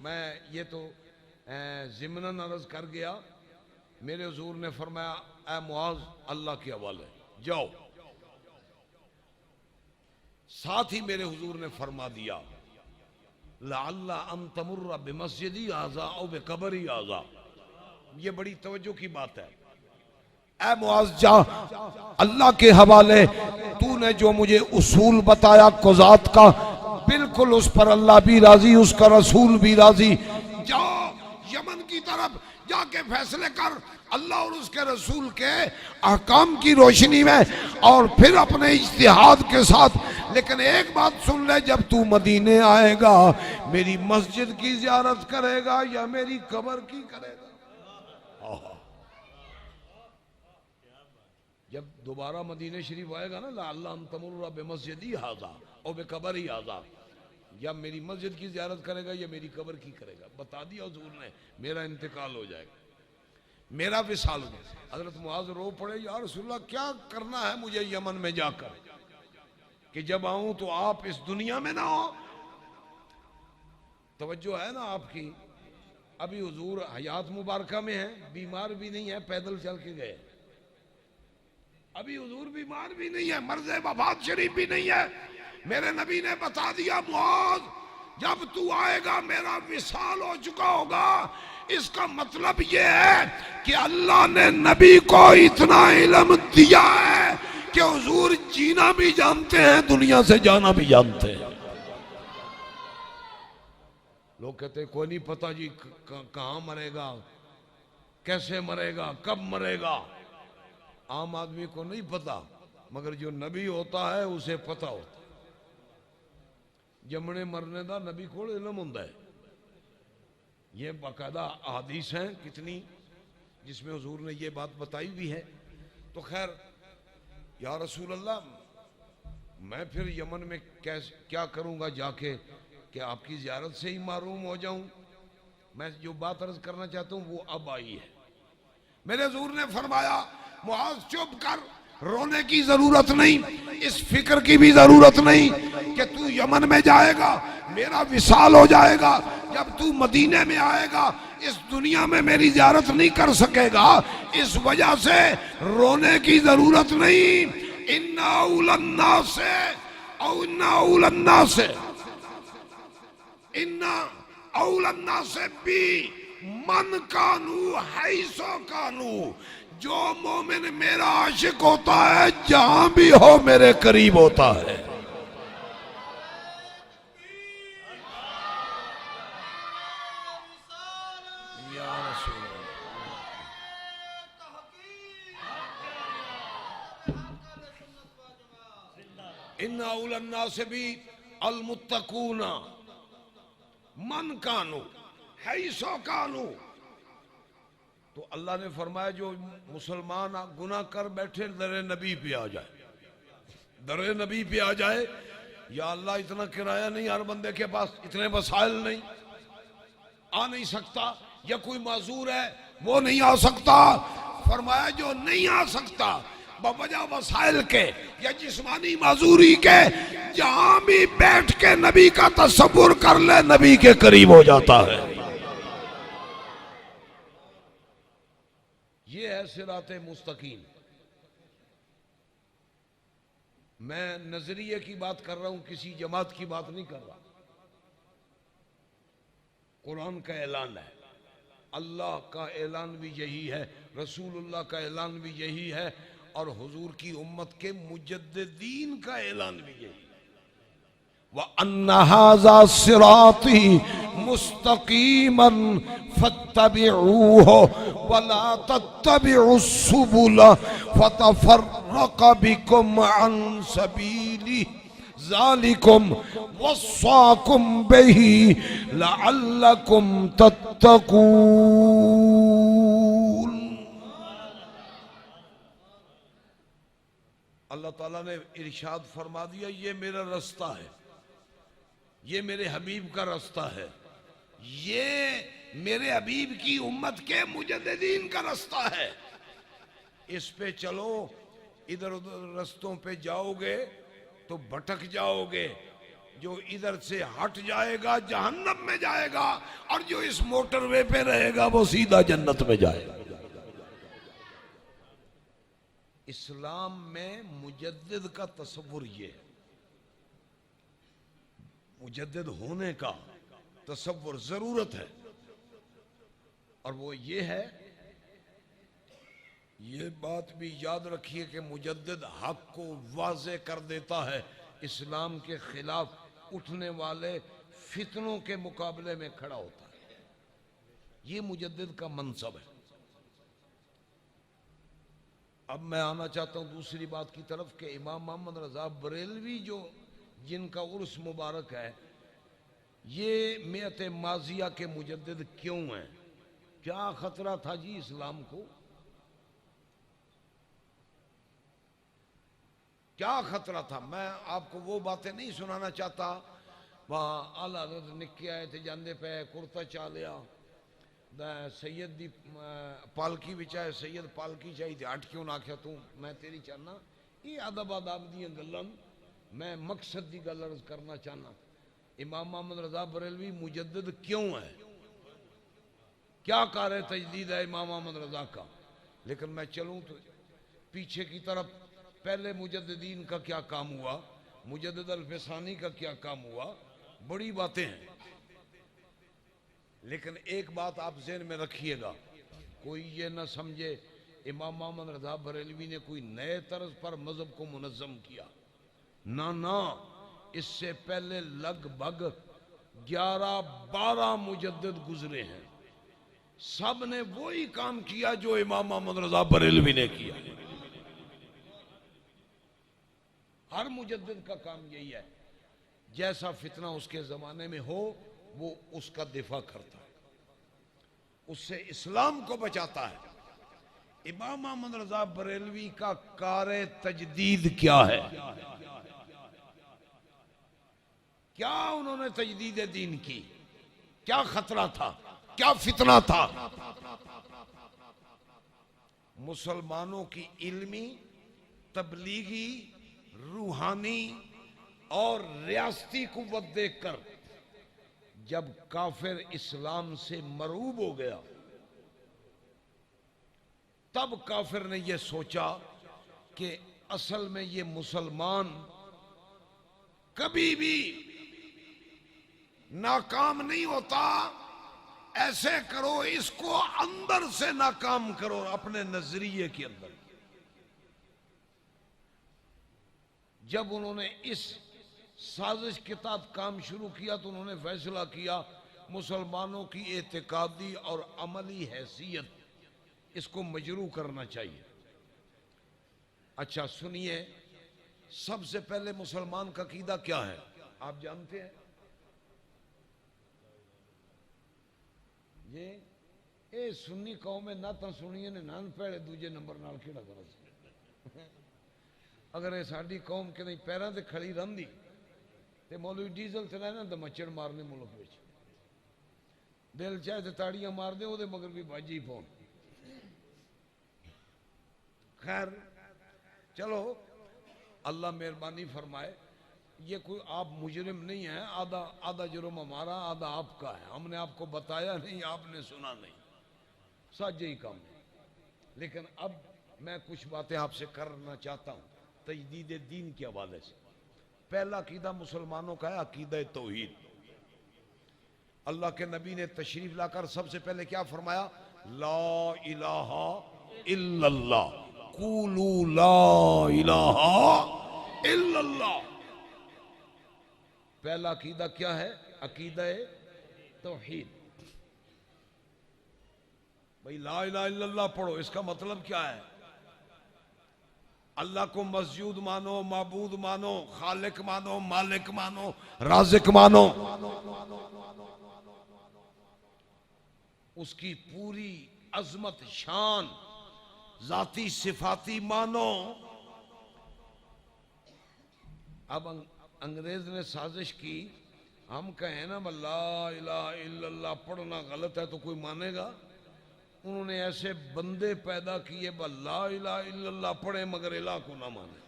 میں یہ تو ضمناً عرض کر گیا. میرے حضور نے فرمایا اے معاذ اللہ کے حوالے جاؤ. ساتھ ہی میرے حضور نے فرما دیا لعل ان تمر بمسجدی ھذا او بقبری ھذا. یہ بڑی توجہ کی بات ہے. اے معاذ جا اللہ کے حوالے, تو نے جو مجھے اصول بتایا قضات کا, بالکل اس پر اللہ بھی راضی, اس کا رسول بھی راضی. جا یمن کی طرف جا کے فیصلے کر اللہ اور اس کے رسول کے احکام کی روشنی میں, اور پھر اپنے اجتہاد کے ساتھ. لیکن ایک بات سن لے, جب تو مدینے آئے گا میری مسجد کی زیارت کرے گا یا میری قبر کی کرے گا؟ جب دوبارہ مدینہ شریف آئے گا نا لعل ان تمر بمسجدی ھذا او بقبری ھذا, یا میری مسجد کی زیارت کرے گا یا میری قبر کی کرے گا. بتا دیا حضور نے میرا انتقال ہو جائے گا, میرا وصال ہو جائے گا. حضرت معاذ رو پڑے یا رسول اللہ کیا کرنا ہے مجھے یمن میں جا کر کہ جب آؤں تو آپ اس دنیا میں نہ ہو. توجہ ہے نا آپ کی. ابھی حضور حیات مبارکہ میں ہیں, بیمار بھی نہیں ہے, پیدل چل کے گئے. ابھی حضور بیمار بھی نہیں ہے, مرض وفات شریف بھی نہیں ہے. میرے نبی نے بتا دیا معاذ جب تو آئے گا میرا وصال ہو چکا ہوگا. اس کا مطلب یہ ہے کہ اللہ نے نبی کو اتنا علم دیا ہے کہ حضور جینا بھی جانتے ہیں, دنیا سے جانا بھی جانتے ہیں. لوگ کہتے ہیں کوئی نہیں پتا جی کہاں مرے گا, کیسے مرے گا, کب مرے گا. عام آدمی کو نہیں پتا, مگر جو نبی ہوتا ہے اسے پتا ہوتا. جمنے مرنے دا نبی کو علم ہوندا ہے. یہ باقاعدہ احادیث ہیں کتنی جس میں حضور نے یہ بات بتائی بھی ہے. تو خیر یا رسول اللہ میں پھر یمن میں کیا کروں گا جا کے کہ آپ کی زیارت سے ہی محروم ہو جاؤں. میں جو بات عرض کرنا چاہتا ہوں وہ اب آئی ہے. میرے حضور نے فرمایا معاذ چپ کر, رونے کی ضرورت نہیں, اس فکر کی بھی ضرورت نہیں کہ تو یمن میں جائے گا میرا وصال ہو جائے گا, جب تو مدینے میں آئے گا اس دنیا میں میری زیارت نہیں کر سکے گا. اس وجہ سے رونے کی ضرورت نہیں. ان اول الناس او ان اول الناس ان اول الناس بی من کانو حیثو کانو. جو مومن میرا عاشق ہوتا ہے جہاں بھی ہو میرے قریب ہوتا ہے. ان اول الناس بھی المتقون من کانو حیثو کانو. تو اللہ نے فرمایا جو مسلمان گناہ کر بیٹھے در نبی پہ آ جائے, در نبی پہ آ جائے. یا اللہ اتنا کرایہ نہیں ہر بندے کے پاس, اتنے وسائل نہیں, آ نہیں سکتا, یا کوئی معذور ہے وہ نہیں آ سکتا. فرمایا جو نہیں آ سکتا بوجہ وسائل کے یا جسمانی معذوری کے, جہاں بھی بیٹھ کے نبی کا تصور کر لے نبی کے قریب ہو جاتا ہے. یہ ہے صراط مستقیم. میں نظریے کی بات کر رہا ہوں, کسی جماعت کی بات نہیں کر رہا. قرآن کا اعلان ہے, اللہ کا اعلان بھی یہی ہے, رسول اللہ کا اعلان بھی یہی ہے, اور حضور کی امت کے مجددین کا اعلان بھی یہی ہے. وَأَنَّ هَذَا صِرَاطِي مُسْتَقِيمًا فَاتَّبِعُوهُ وَلَا تَتَّبِعُوا السُّبُلَ فَتَفَرَّقَ بِكُمْ عَنْ سَبِيلِهِ ذَلِكُمْ وَصَّاكُمْ بِهِ لَعَلَّكُمْ تَتَّقُونَ. اللہ تعالیٰ نے ارشاد فرما دیا یہ میرا رستہ ہے, یہ میرے حبیب کا رستہ ہے, یہ میرے حبیب کی امت کے مجددین کا رستہ ہے، اس پہ چلو، ادھر ادھر رستوں پہ جاؤ گے تو بھٹک جاؤ گے، جو ادھر سے ہٹ جائے گا جہنم میں جائے گا، اور جو اس موٹر وے پہ رہے گا وہ سیدھا جنت میں جائے گا۔ اسلام میں مجدد کا تصور یہ ہے، مجدد ہونے کا تصور ضرورت ہے، اور وہ یہ ہے، یہ بات بھی یاد رکھیے کہ مجدد حق کو واضح کر دیتا ہے، اسلام کے خلاف اٹھنے والے فتنوں کے مقابلے میں کھڑا ہوتا ہے، یہ مجدد کا منصب ہے۔ اب میں آنا چاہتا ہوں دوسری بات کی طرف کہ امام محمد رضا بریلوی جن کا عرس مبارک ہے، یہ میعت ماضیہ کے مجدد کیوں ہیں؟ کیا خطرہ تھا جی اسلام کو؟ کیا خطرہ تھا؟ میں آپ کو وہ باتیں نہیں سنانا چاہتا، وہاں اعلیٰ حضرت نکے آئے تھے جاندے پہ کرتا چا لیا، سید دی پالکی بچائے، سید پالکی چاہی تھی، ہٹ کیوں نہ کیا تو میں تیری چاہنا، یہ ادب آداب دی گلن، میں مقصد دی گل عرض کرنا چاہنا، امام محمد رضا بریلوی مجدد کیوں ہے؟ کیا کار تجدید ہے امام محمد رضا کا؟ لیکن میں چلوں تو پیچھے کی طرف، پہلے مجددین کا کیا کام ہوا، مجدد الفسانی کا کیا کام ہوا، بڑی باتیں ہیں، لیکن ایک بات آپ ذہن میں رکھیے گا، کوئی یہ نہ سمجھے امام محمد رضا بریلوی نے کوئی نئے طرز پر مذہب کو منظم کیا، نہ، اس سے پہلے لگ بھگ 11-12 مجدد گزرے ہیں، سب نے وہی کام کیا جو امام محمد رضا بریلوی نے کیا۔ ہر مجدد کا کام یہی ہے، جیسا فتنہ اس کے زمانے میں ہو وہ اس کا دفاع کرتا ہے، اس سے اسلام کو بچاتا ہے۔ امام محمد رضا بریلوی کا کار تجدید کیا ہے؟ کیا انہوں نے تجدید دین کی؟ کیا خطرہ تھا؟ کیا فتنہ تھا؟ مسلمانوں کی علمی، تبلیغی، روحانی اور ریاستی قوت دیکھ کر جب کافر اسلام سے مرعوب ہو گیا، تب کافر نے یہ سوچا کہ اصل میں یہ مسلمان کبھی بھی ناکام نہیں ہوتا، ایسے کرو اس کو اندر سے ناکام کرو، اپنے نظریے کے اندر۔ جب انہوں نے اس سازش کے تحت کام شروع کیا تو انہوں نے فیصلہ کیا مسلمانوں کی اعتقادی اور عملی حیثیت اس کو مجروح کرنا چاہیے۔ اچھا سنیے، سب سے پہلے مسلمان کا عقیدہ کیا ہے آپ جانتے ہیں؟ یہ سنی قوم میں نہ تو سنیے نے نان پیڑے دوجے نمبر نال کیڑا کرا، اگر یہ ساڑی قوم کے نہیں پیران تے کھڑی رہندی تے مولوی ڈیزل تے رہنا تے مچھڑ مارنے ملک وچ، دل چاہے تے تاڑیاں مار دے وہ دے مگر بھی باجی پون۔ خیر چلو اللہ مہربانی فرمائے، یہ کوئی آپ مجرم نہیں ہیں، آدھا جرم ہمارا آدھا آپ کا ہے، ہم نے آپ کو بتایا نہیں، آپ نے سنا نہیں، سچ یہی کام ہے۔ لیکن اب میں کچھ باتیں آپ سے کرنا چاہتا ہوں تجدید دین کے حوالے سے۔ پہلا عقیدہ مسلمانوں کا ہے عقیدہ توحید۔ اللہ کے نبی نے تشریف لا کر سب سے پہلے کیا فرمایا؟ لا الہ الا اللہ، قولوا لا الہ الا اللہ۔ پہلا عقیدہ کیا ہے؟ عقیدہ توحید۔ بھئی لا الہ الا اللہ پڑھو، اس کا مطلب کیا ہے؟ اللہ کو مسجود مانو، معبود مانو، خالق مانو، مالک مانو، رازق مانو، اس کی پوری عظمت، شان، ذاتی صفاتی مانو۔ اب انگریز نے سازش کی ہم کہیں نا لا الہ الا اللہ پڑھنا غلط ہے تو کوئی مانے گا؟ انہوں نے ایسے بندے پیدا کیے لا الہ الا اللہ پڑھے مگر الہ کو نہ مانے.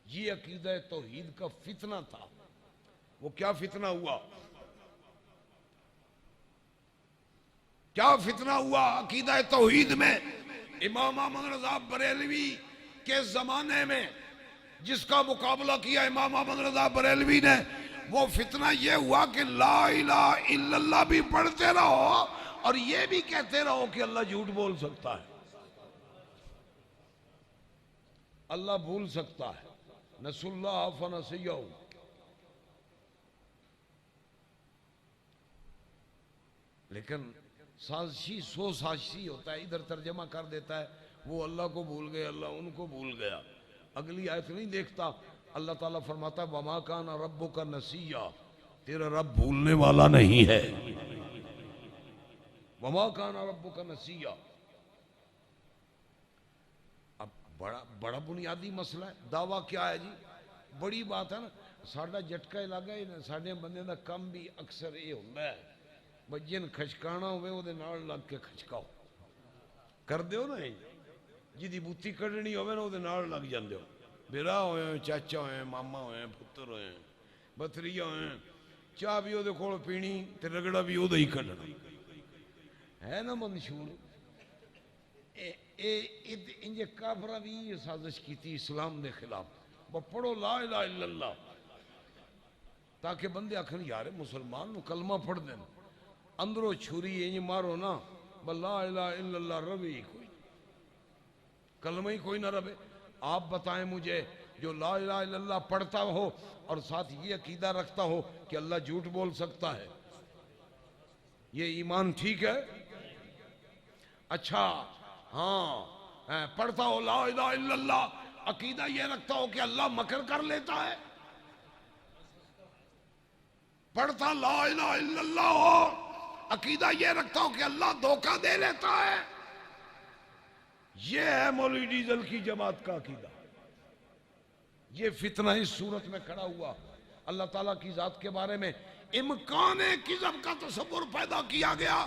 یہ عقیدہ توحید کا فتنہ تھا. وہ کیا فتنہ ہوا؟ کیا فتنہ ہوا عقیدہ توحید میں؟ امام احمد رضا بریلوی کے زمانے میں جس کا مقابلہ کیا امام احمد رضا بریلوی نے، وہ فتنہ یہ ہوا کہ لا الہ الا اللہ بھی پڑھتے رہو اور یہ بھی کہتے رہو کہ اللہ جھوٹ بول سکتا ہے، اللہ بھول سکتا ہے. نسوا اللہ فنسیہم. لیکن سازشی سو سازشی ہوتا ہے، ادھر ترجمہ کر دیتا ہے وہ اللہ کو بھول گئے، اللہ ان کو بھول گیا. اگلی آیت نہیں دیکھتا. اللہ تعالیٰ فرماتا ہے وَمَا كَانَ رَبُّكَ نَسِيًّا، تیرا رب بھولنے والا نہیں ہے. وَمَا كَانَ رَبُّكَ نَسِيًّا. اب بڑا بنیادی مسئلہ ہے. دعویٰ کیا ہے جی؟ بڑی بات ہے نا. ساڈا جٹکا علاقہ ہے، ساڈے بندے دا کم بھی اکثر یہ ہوتا ہے بجن کھچکانا ہوئے وہ دے نال لگ کے کھچکاؤ کر دیو نا. جی بوتی کڈنی ہوئے نا وہ دے نال لگ جاندے ہو. بیرا ہوئے، چاچا ہوئے، ماما ہوئے، پتر ہوئے، بتریا ہوئے، چاہ بھی وہ دے کھول پینی تے رگڑا بھی وہ دے ہی کڈنا ہے نا منشور. انجے کافرہ بھی یہ سازش کی تھی اسلام دے خلاف. وہ پڑھو لا الہ الا اللہ تاکہ بندے آخر یار مسلمان نو کلمہ پڑھ دیں. اندروں چھری انج مارو نا لا الہ الا اللہ روی ہی کوئی، کلمہ ہی کوئی نہ روے. آپ بتائیں مجھے جو لا الہ الا اللہ پڑھتا ہو اور ساتھ یہ عقیدہ رکھتا ہو کہ اللہ جھوٹ بول سکتا ہے، یہ ایمان ٹھیک ہے؟ اچھا ہاں پڑھتا ہو لا الہ الا اللہ، عقیدہ یہ رکھتا ہو کہ اللہ مکر کر لیتا ہے. پڑھتا لا الہ الا اللہ ہو، عقیدہ یہ رکھتا ہو کہ اللہ دھوکہ دے لیتا ہے. یہ ہے مولوی ڈیزل کی جماعت کا عقیدہ. یہ فتنہ اس صورت میں کھڑا ہوا. اللہ تعالیٰ کی ذات کے بارے میں امکان کذب کا تصور پیدا کیا گیا.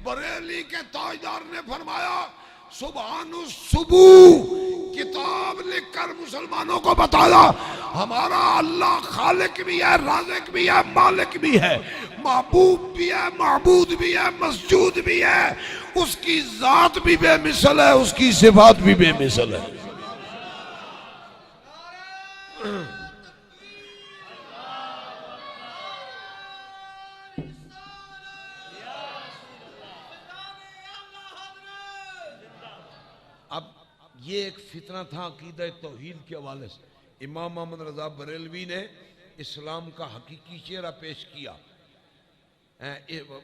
بریلی کے تاجدار نے فرمایا سبحان الصبح کتاب لکھ کر مسلمانوں کو بتایا ہمارا اللہ خالق بھی ہے، رازق بھی ہے، مالک بھی ہے، محبوب بھی ہے، معبود بھی ہے، مسجود بھی ہے. اس کی ذات بھی بے مثل ہے، اس کی صفات بھی بے مثل ہے. اب یہ ایک فتنہ تھا عقیدہ توحید کے حوالے سے. امام احمد رضا بریلوی نے اسلام کا حقیقی چہرہ پیش کیا.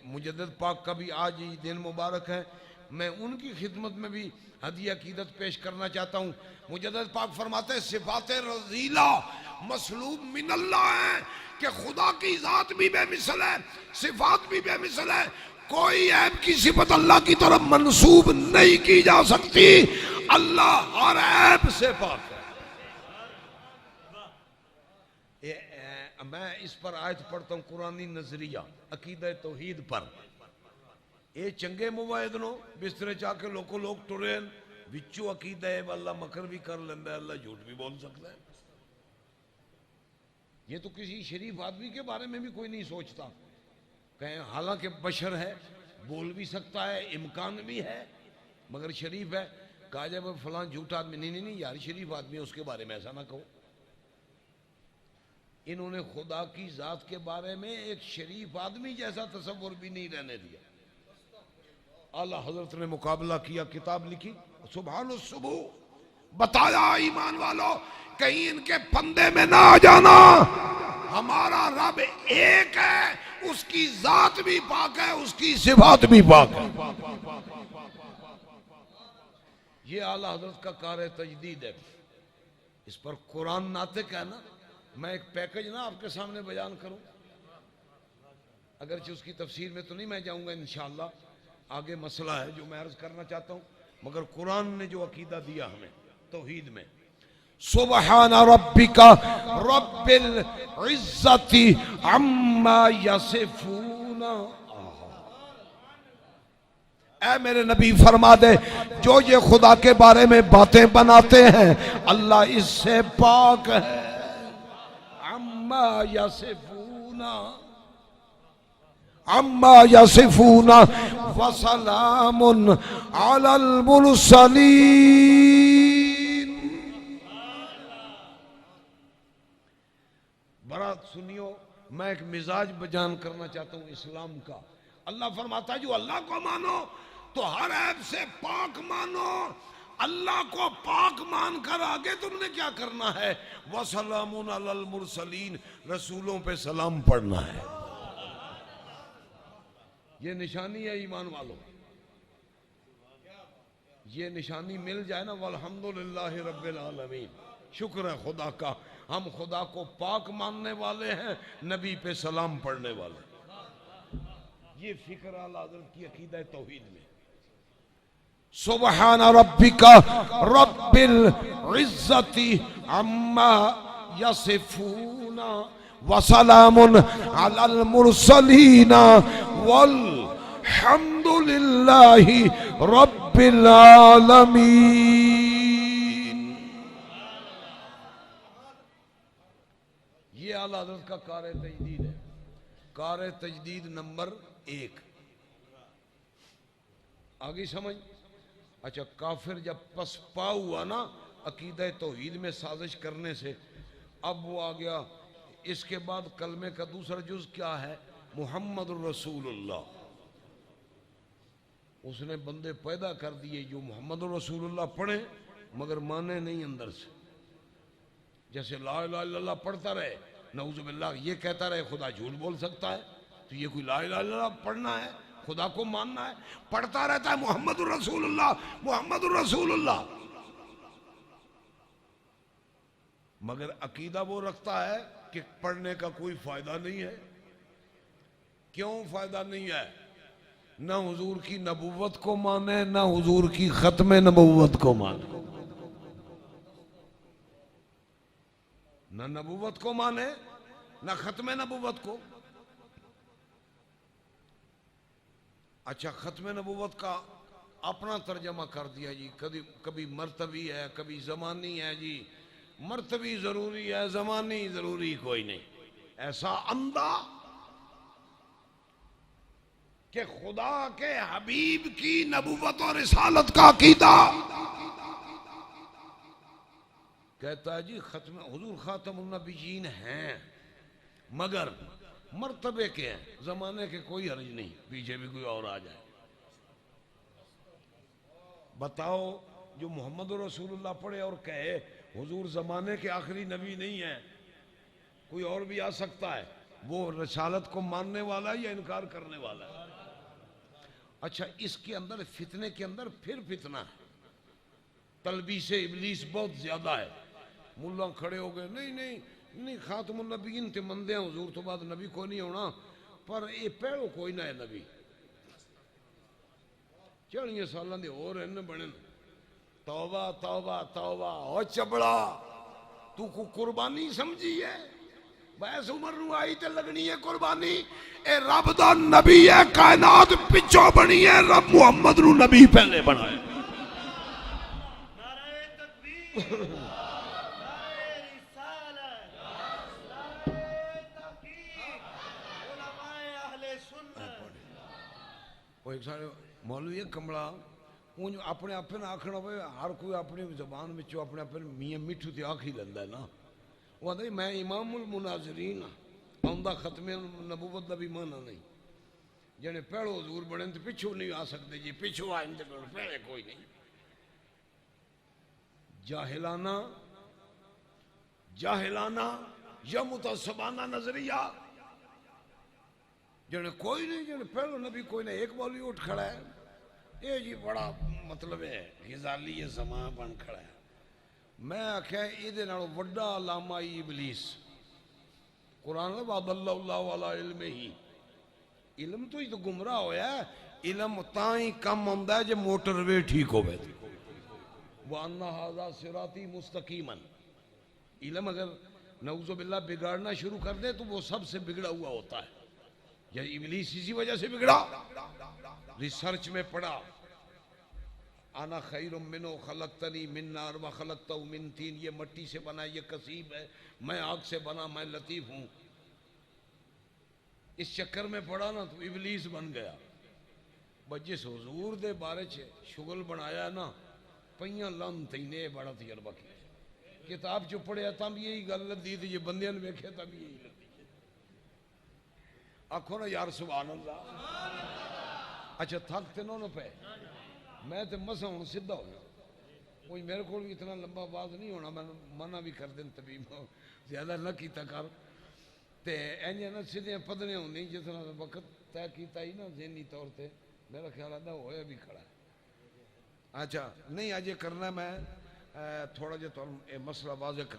مجدد پاک کا بھی آج یہ دن مبارک ہے. میں ان کی خدمت میں بھی ہدیہ عقیدت پیش کرنا چاہتا ہوں. مجدد پاک فرماتے ہیں صفات رذیلہ مسلوب من اللہ ہے کہ خدا کی ذات بھی بے مثل ہے، صفات بھی بے مثل ہے. کوئی عیب کی صفت اللہ کی طرف منسوب نہیں کی جا سکتی. اللہ ہر عیب سے پاک ہے. میں اس پر آیت پڑھتا ہوں قرآنی نظریہ عقیدہ توحید پر. اے چنگے موائد نو بسترے چاہ کے لوگ ٹرین وچو عقیدہ ہے اللہ مکر بھی کر لیندہ ہے، اللہ جھوٹ بھی بول سکتا ہے. یہ تو کسی شریف آدمی کے بارے میں بھی کوئی نہیں سوچتا. کہیں حالانکہ بشر ہے، بول بھی سکتا ہے، امکان بھی ہے، مگر شریف ہے. کہا جائے وہ فلاں جھوٹ آدمی، نہیں یار شریف آدمی ہے، اس کے بارے میں ایسا نہ کہو. انہوں نے خدا کی ذات کے بارے میں ایک شریف آدمی جیسا تصور بھی نہیں رہنے دیا. اعلیٰ حضرت نے مقابلہ کیا، کتاب لکھی سبحان الصبح. بتایا ایمان والو کہیں ان کے پھندے میں نہ آ جانا. ہمارا رب ایک ہے، اس کی ذات بھی پاک ہے، اس کی صفات بھی پاک ہے. یہ اعلیٰ حضرت کا کار تجدید ہے. اس پر قرآن ناطق ہے نا. میں ایک پیکج نا آپ کے سامنے بیان کروں، اگرچہ اس کی تفسیر میں تو نہیں میں جاؤں گا انشاءاللہ، آگے مسئلہ ہے جو میں عرض کرنا چاہتا ہوں. مگر قرآن نے جو عقیدہ دیا ہمیں توحید میں، سبحان ربک رب العزت عما یصفون. اے میرے نبی فرما دے جو یہ خدا کے بارے میں باتیں بناتے ہیں اللہ اس سے پاک ہے. عما یصفون عما یصفون وسلام علی المرسلین. برات سنیو، میں ایک مزاج بیان کرنا چاہتا ہوں اسلام کا. اللہ فرماتا ہے جو اللہ کو مانو تو ہر عیب سے پاک مانو. اللہ کو پاک مان کر آگے تم نے کیا کرنا ہے؟ وَسَلَامٌ عَلَى الْمُرْسَلِينَ، رسولوں پہ سلام پڑھنا ہے. یہ نشانی ہے ایمان والوں. یہ نشانی مل جائے نا، وَالْحَمْدُلِلَّهِ رَبِّ الْعَالَمِينَ، شکر ہے خدا کا، ہم خدا کو پاک ماننے والے ہیں، نبی پہ سلام پڑھنے والے. یہ فکر اعلی حضرت کی عقیدہ توحید میں. سبحان ربک رب العزت عما یصفون وسلام علی المرسلین والحمد للہ رب العالمین. یہ اعلی حضرت کا کار تجدید ہے. کار تجدید نمبر 1. آگے سمجھ. اچھا، کافر جب پسپا ہوا نا عقیدہ توحید میں سازش کرنے سے، اب وہ آ گیا. اس کے بعد کلمے کا دوسرا جز کیا ہے؟ محمد الرسول اللہ. اس نے بندے پیدا کر دیے جو محمد الرسول اللہ پڑھیں مگر مانے نہیں اندر سے. جیسے لا الہ الا اللہ پڑھتا رہے، نعوذ باللہ یہ کہتا رہے خدا جھوٹ بول سکتا ہے، تو یہ کوئی لا الہ الا اللہ پڑھنا ہے؟ خدا کو ماننا ہے؟ پڑھتا رہتا ہے محمد الرسول اللہ محمد الرسول اللہ، مگر عقیدہ وہ رکھتا ہے کہ پڑھنے کا کوئی فائدہ نہیں ہے. کیوں فائدہ نہیں ہے؟ نہ حضور کی نبوت کو مانے، نہ حضور کی ختم نبوت کو مانے. نہ نبوت کو مانے نہ ختم نبوت کو. اچھا، ختم نبوت کا اپنا ترجمہ کر دیا جی. کبھی مرتبی ہے، کبھی زمانی ہے جی. مرتبی ضروری ہے، زمانی ضروری کوئی نہیں. ایسا اندھا کہ خدا کے حبیب کی نبوت اور رسالت کا عقیدہ کہتا ہے جی ختم حضور خاتم النبیین ہیں، مگر مرتبے کے ہیں، زمانے کے کوئی حرج نہیں، پیچھے بھی کوئی اور آ جائے. بتاؤ جو محمد رسول اللہ پڑھے اور کہے حضور زمانے کے آخری نبی نہیں ہیں، کوئی اور بھی آ سکتا ہے، وہ رسالت کو ماننے والا ہے یا انکار کرنے والا ہے؟ اچھا، اس کے اندر فتنے کے اندر پھر فتنہ ہے. تلبیس ابلیس بہت زیادہ ہے. ملا کھڑے ہو گئے، نہیں خاتم النبیین تے مندے ہیں، حضور تو بعد نبی کو نہیں ہونا، پر یہ پہلو کوئی نہ ہے نبی. 40 سالوں دے اور ہیں بنے. توبہ توبہ توبہ. او چبڑا تو کو قربانی سمجھی ہے؟ بس عمر نو آئی تے لگنی ہے قربانی. اے رب دا نبی ہے، کائنات پچھو بنی ہے، رب محمد نو نبی پہلے بنائے. نعرہ تکبیر، نعرہ رسالت، نعرہ تحقیق، علماء اہل سنت. وہ ایک سارے مولوی ہے کمڑا اپنے اپنے آخنا ہوئے، ہر کوئی اپنی زبان میں اپنے اپنے میاں مٹھو تے آخ ہی لیندہ ہے نا. وہ آتا ہے میں امام المناظرین آندہ ختم نبوت دا بھی مانا نہیں. جنہیں پہلو حضور بڑھیں تو پچھو نہیں آ سکتے جی، پچھو آئیں تو پہلے کوئی نہیں. جاہلانہ یا متعصبانہ نظریہ جنہیں کوئی نہیں، جنہیں پہلو نبی کوئی نہیں. ایک مولوی اٹھ کھڑا ہے، یہ جی بڑا مطلب ہے غزالی زمان بن کھڑا ہے. میں آکھا یہ دے نالوں وڈا علامہ ابلیس. قرآن وعد اللہ علی علم ہی، علم تو ہی تو گمراہ ہویا ہے. علم تائیں کم ہوندہ ہے جے موٹر وے ٹھیک ہو گئے. وَأَنَّ هَذَا صِرَاطِي مُسْتَقِيمًا. علم اگر نعوذ باللہ بگاڑنا شروع کر دے تو وہ سب سے بگڑا ہوا ہوتا ہے. یا ابلیس اسی وجہ سے بگڑا. ریسرچ میں پڑھا انا خیر منہ خلقتنی من نار و خلقتہ من طین، یہ مٹی سے بنا، یہ کسیب ہے، میں آگ سے بنا، میں لطیف ہوں. اس چکر میں پڑا نا تو ابلیس بن گیا. بس جس حضور دے بارے چ شغل بنایا نا پئیاں لانتی نے بڑا تجربہ کیا. کتاب جو پڑھیا تب یہی گل لدی تھی، یہ بندیاں نے ویکھیا تب یہی لدی. آکھو نا یار سبحان اللہ. اچھا تھک تے نہ پے، میں تے مسا ہوں سیدھا ہو گیا. کوئی میرے کو بھی اتنا لمبا باز نہیں ہونا، میں منع بھی کر دیں طبیب زیادہ نہ کیتا کر. تے اینجے نا سیدھیاں پدنے ہوندی جتنا وقت طے کیتا ہی نا ذہنی طور تے میرا خیال آتا ہویا بھی کھڑا ہے. اچھا نہیں اجے کرنا میں تھوڑا جا تو مسئلہ واضح کر.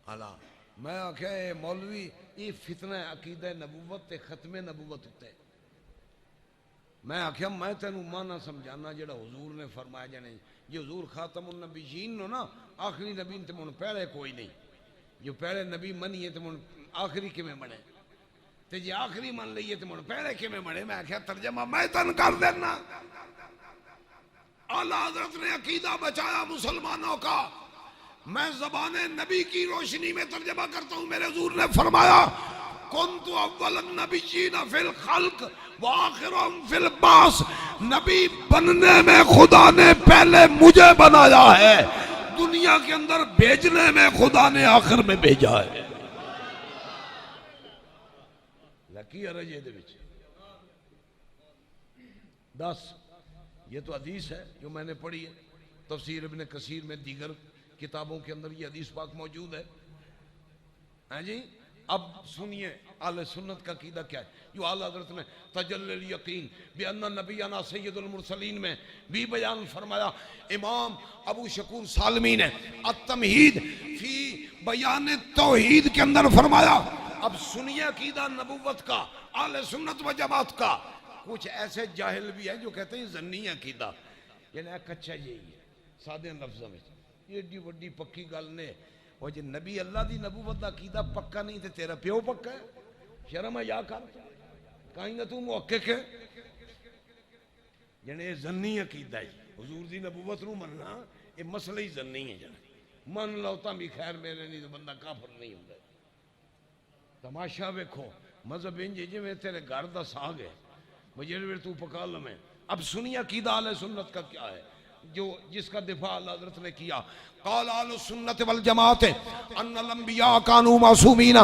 حالا میں آخیا اے مولوی یہ فتنہ عقیدہ نبوت تے ختم نبوت ہوتے. میں آخیا میں تینوں مانا سمجھانا جڑا حضور نے فرمایا جانے یہ حضور خاتم النبیین نو نا آخری نبی تے من پہلے کوئی نہیں. جو پہلے نبی منیے تے من آخری کیویں بنے، تے جی آخری من لئیے تے من پہلے کیویں بنے. میں آخیا ترجمہ میں تن کر دینا. اعلیٰ حضرت نے عقیدہ بچایا مسلمانوں کا. میں زبان نبی کی روشنی میں ترجمہ کرتا ہوں. میرے حضور نے فرمایا کنت اول النبیین فی الخلق وآخرهم فی البعث. نبی بننے میں خدا نے پہلے مجھے بنایا ہے، دنیا کے اندر بھیجنے میں خدا نے آخر میں بھیجا ہے. لکی ارجے دے وچ 10 یہ تو حدیث ہے جو میں نے پڑھی ہے. تفسیر ابن کثیر میں دیگر کتابوں کے اندر یہ حدیث پاک موجود ہے. ہاں جی اب سنیے اہل سنت کا عقیدہ کیا ہے. جو اعلیٰ حضرت نے تجلی الیقین بان نبینا سید المرسلین میں بھی بیان فرمایا. امام ابو شکور سالمی نے التمہید فی بیان توحید کے اندر فرمایا. اب سنیے عقیدہ نبوت کا اہل سنت و جماعت کا. کچھ ایسے جاہل بھی ہیں جو کہتے ہیں ظنی عقیدہ، یعنی کچھا یہی ہے سادے لفظوں میں. یہ ایڈی وڈی پکی گل نے. وہ جی نبی اللہ دی نبوت دا عقیدہ پکا نہیں تے تیرا پیو پکا ہے. شرم ہے یا کر کہیں گا تو محقق ہے. یعنی یہ ظنی عقیدہ ہے. حضور دی نبوت نو مننا یہ مسئلہ ہی ظنی ہے. جانا من لو تا بھی خیر میرے نہیں تو بندہ کافر نہیں ہوتا. تماشا ویکھو مذہب انج جی میں تیرے گھر دا ساگ ہے جیڑے تو پکا لمیں. اب سنی عقیدہ اہل سنت کا کیا ہے جو جس کا دفاع اللہ حضرت نے کیا. قال اہل السنت والجماعت ان الانبیاء کانوا معصومین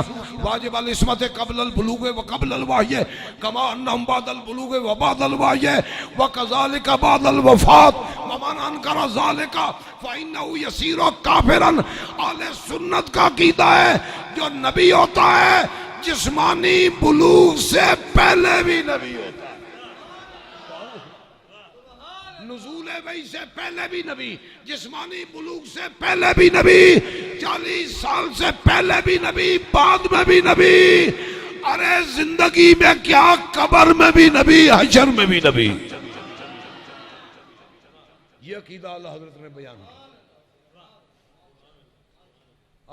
واجب العصمت قبل البلوغ وقبل الوحی کما انہم بعد البلوغ وبعد الوحی وکذالک بعد الوفات ومن انکر ذالک فانه یصیر کافرا. اہل سنت کا عقیدہ ہے جو نبی ہوتا ہے جسمانی بلوغ سے پہلے بھی نبی ہوتا ہے، نزول وحی سے پہلے بھی نبی، جسمانی بلوغ سے پہلے بھی نبی، 40 سال سے پہلے بھی نبی، بعد میں بھی نبی. ارے زندگی میں کیا قبر میں بھی نبی، حشر میں بھی نبی. یہ عقیدہ اللہ حضرت نے بیان کیا.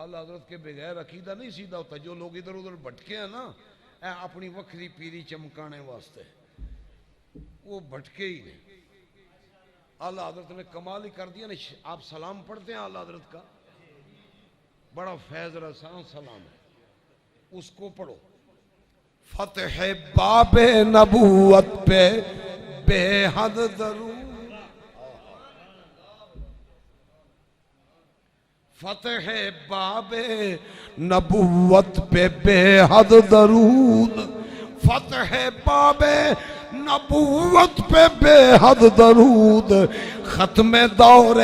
اللہ حضرت کے بغیر عقیدہ نہیں سیدھا ہوتا. جو لوگ ادھر ادھر بھٹکے ہیں نا اپنی وکری پیری چمکانے واسطے وہ بھٹکے ہی نہیں. اعلیٰ حضرت نے کمال ہی کر دیا. آپ سلام پڑھتے ہیں اعلیٰ حضرت کا، بڑا فیض رساں سلام ہے، اس کو پڑھو. فتح باب نبوت پہ بے حد درود، فتح باب نبوت پہ بے حد درود، فتح باب نبوت پہ بے حد درود، ختم دور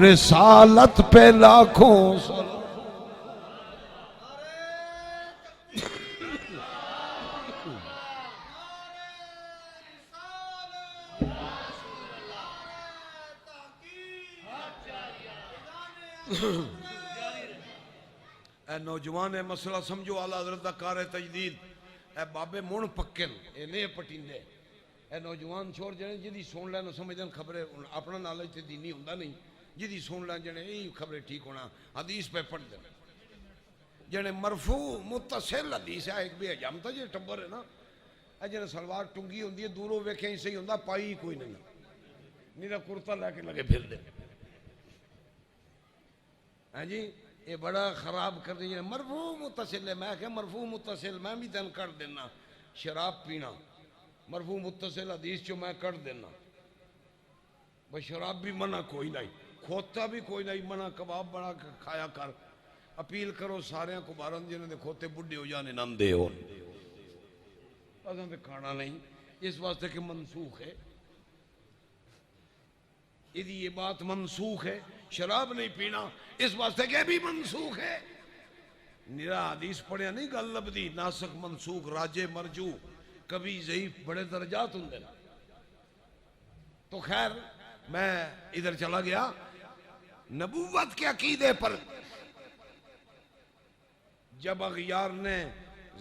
رسالت پہ لاکھوں سلام. اے نوجوان اے مسئلہ سمجھو اعلیٰ حضرت دا کار تجدید. اے بابے مون پکن اے نہیں پٹیندے. اے نوجوان چھوڑ جانے جدی سون لینا سمجھن خبریں اپنا نالج تے دینی ہوندہ نہیں. جدی سن لیں جنے یہی خبریں ٹھیک ہونا حدیث پہ پڑھ دیں جنے مرفوع متصل حدیث ہے ایک بھی حجام تھا جی ٹبر ہے نا جنے سلوار ٹنگی ہوندی ہے دوروں ویکھیں ہی صحیح ہوندہ پائی کوئی نہیں میرا کرتا لے کے لگے پھر دے ہاں جی یہ بڑا خراب کر دیں مرفوع متصل ہے میں کہ مرفوع متصل میں بھی تین کر دینا شراب پینا مرفوع متصل حدیث جو میں کر دینا بس شراب بھی منع کوئی نہیں کھوتا بھی کوئی نہیں منع کباب بنا کھایا کر اپیل کرو سارے کو بارن جنہوں نے کھوتے بڑھے ہو جانے نندے ہو ازاں تے کھانا نہیں اس واسطے کہ منسوخ ہے یہ بات منسوخ ہے شراب نہیں پینا اس واسطے کہ بھی منسوخ ہے نرا حدیث پڑھیا نہیں گل لبدی ناسخ منسوخ راجے مرجو کبھی ضعیف بڑے درجات ہوں دینا تو خیر میں ادھر چلا گیا نبوت کے عقیدے پر جب اغیار نے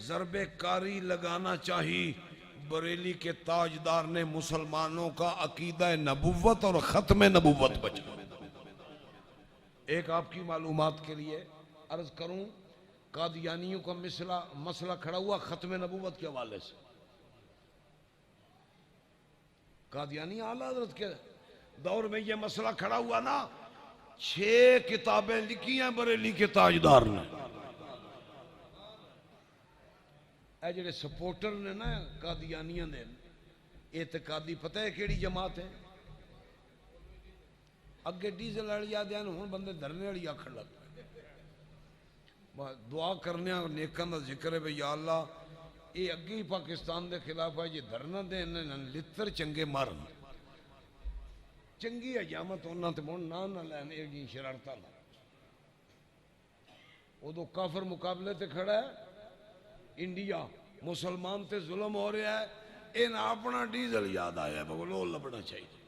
ضرب کاری لگانا چاہی بریلی کے تاجدار نے مسلمانوں کا عقیدہ نبوت اور ختم نبوت بچا ایک آپ کی معلومات کے لیے عرض کروں قادیانیوں کا مسئلہ کھڑا ہوا ختم نبوت کے حوالے سے قادیانی اعلیٰ حضرت کے دور میں یہ مسئلہ کھڑا ہوا نا 6 کتابیں لکھی ہیں بریلی کے تاجدار نے اے جڑے سپورٹر نے نا قادیانیاں نے اعتقادی پتہ ہے کیڑی جماعت ہے اگے ڈیزل والی آدھے ہوں بندے دھرنے والی آکھن لگ دعا کرنے نیکاں دا ذکر ہے بھئی یا اللہ یہ اگے ہی پاکستان دے خلاف ہے یہ دھرنا دے لتر چنگے مارن چنگی حجامت ہونا تے مون نہ لینے ایک شرارتہ نہ وہ دو کافر مقابلے تے کھڑا ہے انڈیا مسلمان تے ظلم ہو رہا ہے ان اپنا ڈیزل یاد آیا ہے بگلو لبنا چاہیے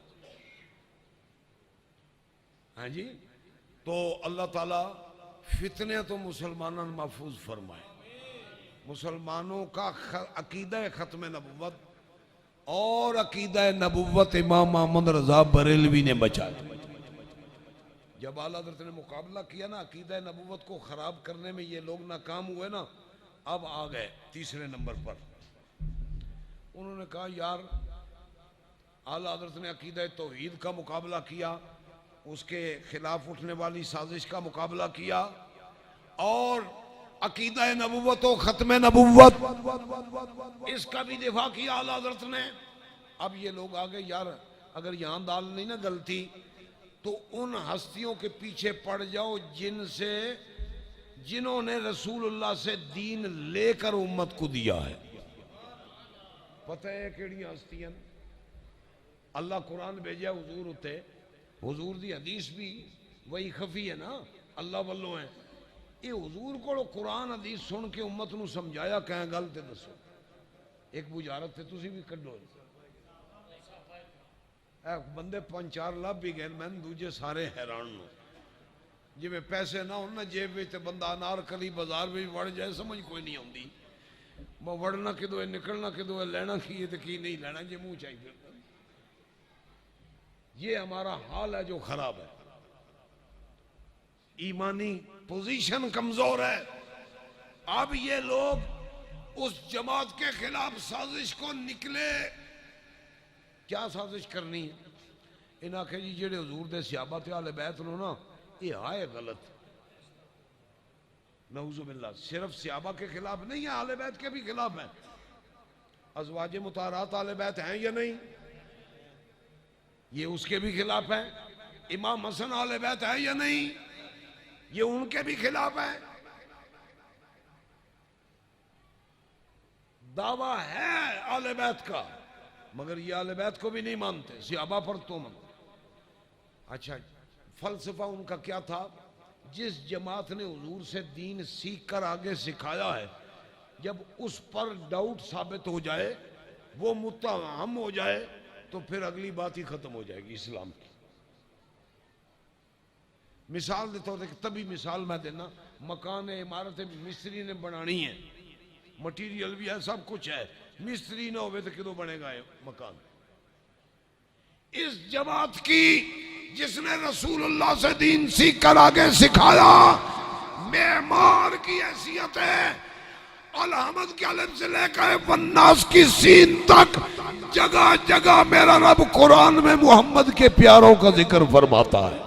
ہاں جی تو اللہ تعالیٰ فتنے تو مسلمانوں محفوظ فرمائے مسلمانوں کا عقیدہ ختم نبوت اور عقیدہ نبوت امام محمد رضا بریلوی نے بچا جب اعلیٰ حضرت نے مقابلہ کیا نا عقیدہ نبوت کو خراب کرنے میں یہ لوگ ناکام ہوئے نا اب آ گئے تیسرے نمبر پر انہوں نے کہا یار اعلیٰ حضرت نے عقیدہ توحید کا مقابلہ کیا اس کے خلاف اٹھنے والی سازش کا مقابلہ کیا اور عقیدہ نبوت و ختم نبوت اس کا بھی دفاع کیا اعلیٰ حضرت نے اب یہ لوگ آگے یار اگر یہاں دال نہیں نا غلطی تو ان ہستیوں کے پیچھے پڑ جاؤ جنہوں نے رسول اللہ سے دین لے کر امت کو دیا ہے پتہ ہے کیڑی ہستیاں اللہ قرآن بھیجا حضور ہوتے حضور دی حدیث بھی وہی خفی ہے نا اللہ والوں ہیں یہ حضور کو قرآن حدیث سن کے امت نو سمجھایا کہیں گل تے دسو ایک بجارت تے تسی بھی کڈو بندے 5-4 لب بھی گئے میں دوجے سارے حیران نو جی میں پیسے نہ ہونا جیب میں تے بندہ انارکلی بازار میں وڑ جائے سمجھ کوئی نہیں ہوندی میں وڑنا کدو ہے نکلنا کدو ہے لینا کی ہے تے کی نہیں لینا جی منہ چاہیے یہ ہمارا حال ہے جو خراب ہے ایمانی پوزیشن کمزور ہے اب یہ لوگ اس جماعت کے خلاف سازش کو نکلے کیا سازش کرنی ہے انہاں آکھے جی جڑے حضور دے صحابہ تے اہل بیت نو نا یہ آئے غلط نعوذ باللہ صرف صحابہ کے خلاف نہیں ہے اہل بیت کے بھی خلاف ہیں ازواج مطہرات اہل بیت ہیں یا نہیں یہ اس کے بھی خلاف ہیں امام حسن اہل بیت ہے یا نہیں یہ ان کے بھی خلاف ہے دعویٰ ہے اہل بیت کا مگر یہ اہل بیت کو بھی نہیں مانتے صحابہ پر تو مانتے اچھا فلسفہ ان کا کیا تھا جس جماعت نے حضور سے دین سیکھ کر آگے سکھایا ہے جب اس پر ڈاؤٹ ثابت ہو جائے وہ متہم ہو جائے تو پھر اگلی بات ہی ختم ہو جائے گی اسلام کی مثال دیتا ہوں تبھی مثال میں دینا مکان عمارت مستری نے بنانی ہے مٹیریل بھی ہے سب کچھ ہے مستری نہ ہوئے تو کدو بنے گا مکان اس جماعت کی جس نے رسول اللہ سے دین سیکھ کر آگے سکھایا، معمار کی حیثیت ہے۔ الحمد کے الف سے لے کر والناس کی سین تک جگہ جگہ میرا رب قرآن میں محمد کے پیاروں کا ذکر فرماتا ہے۔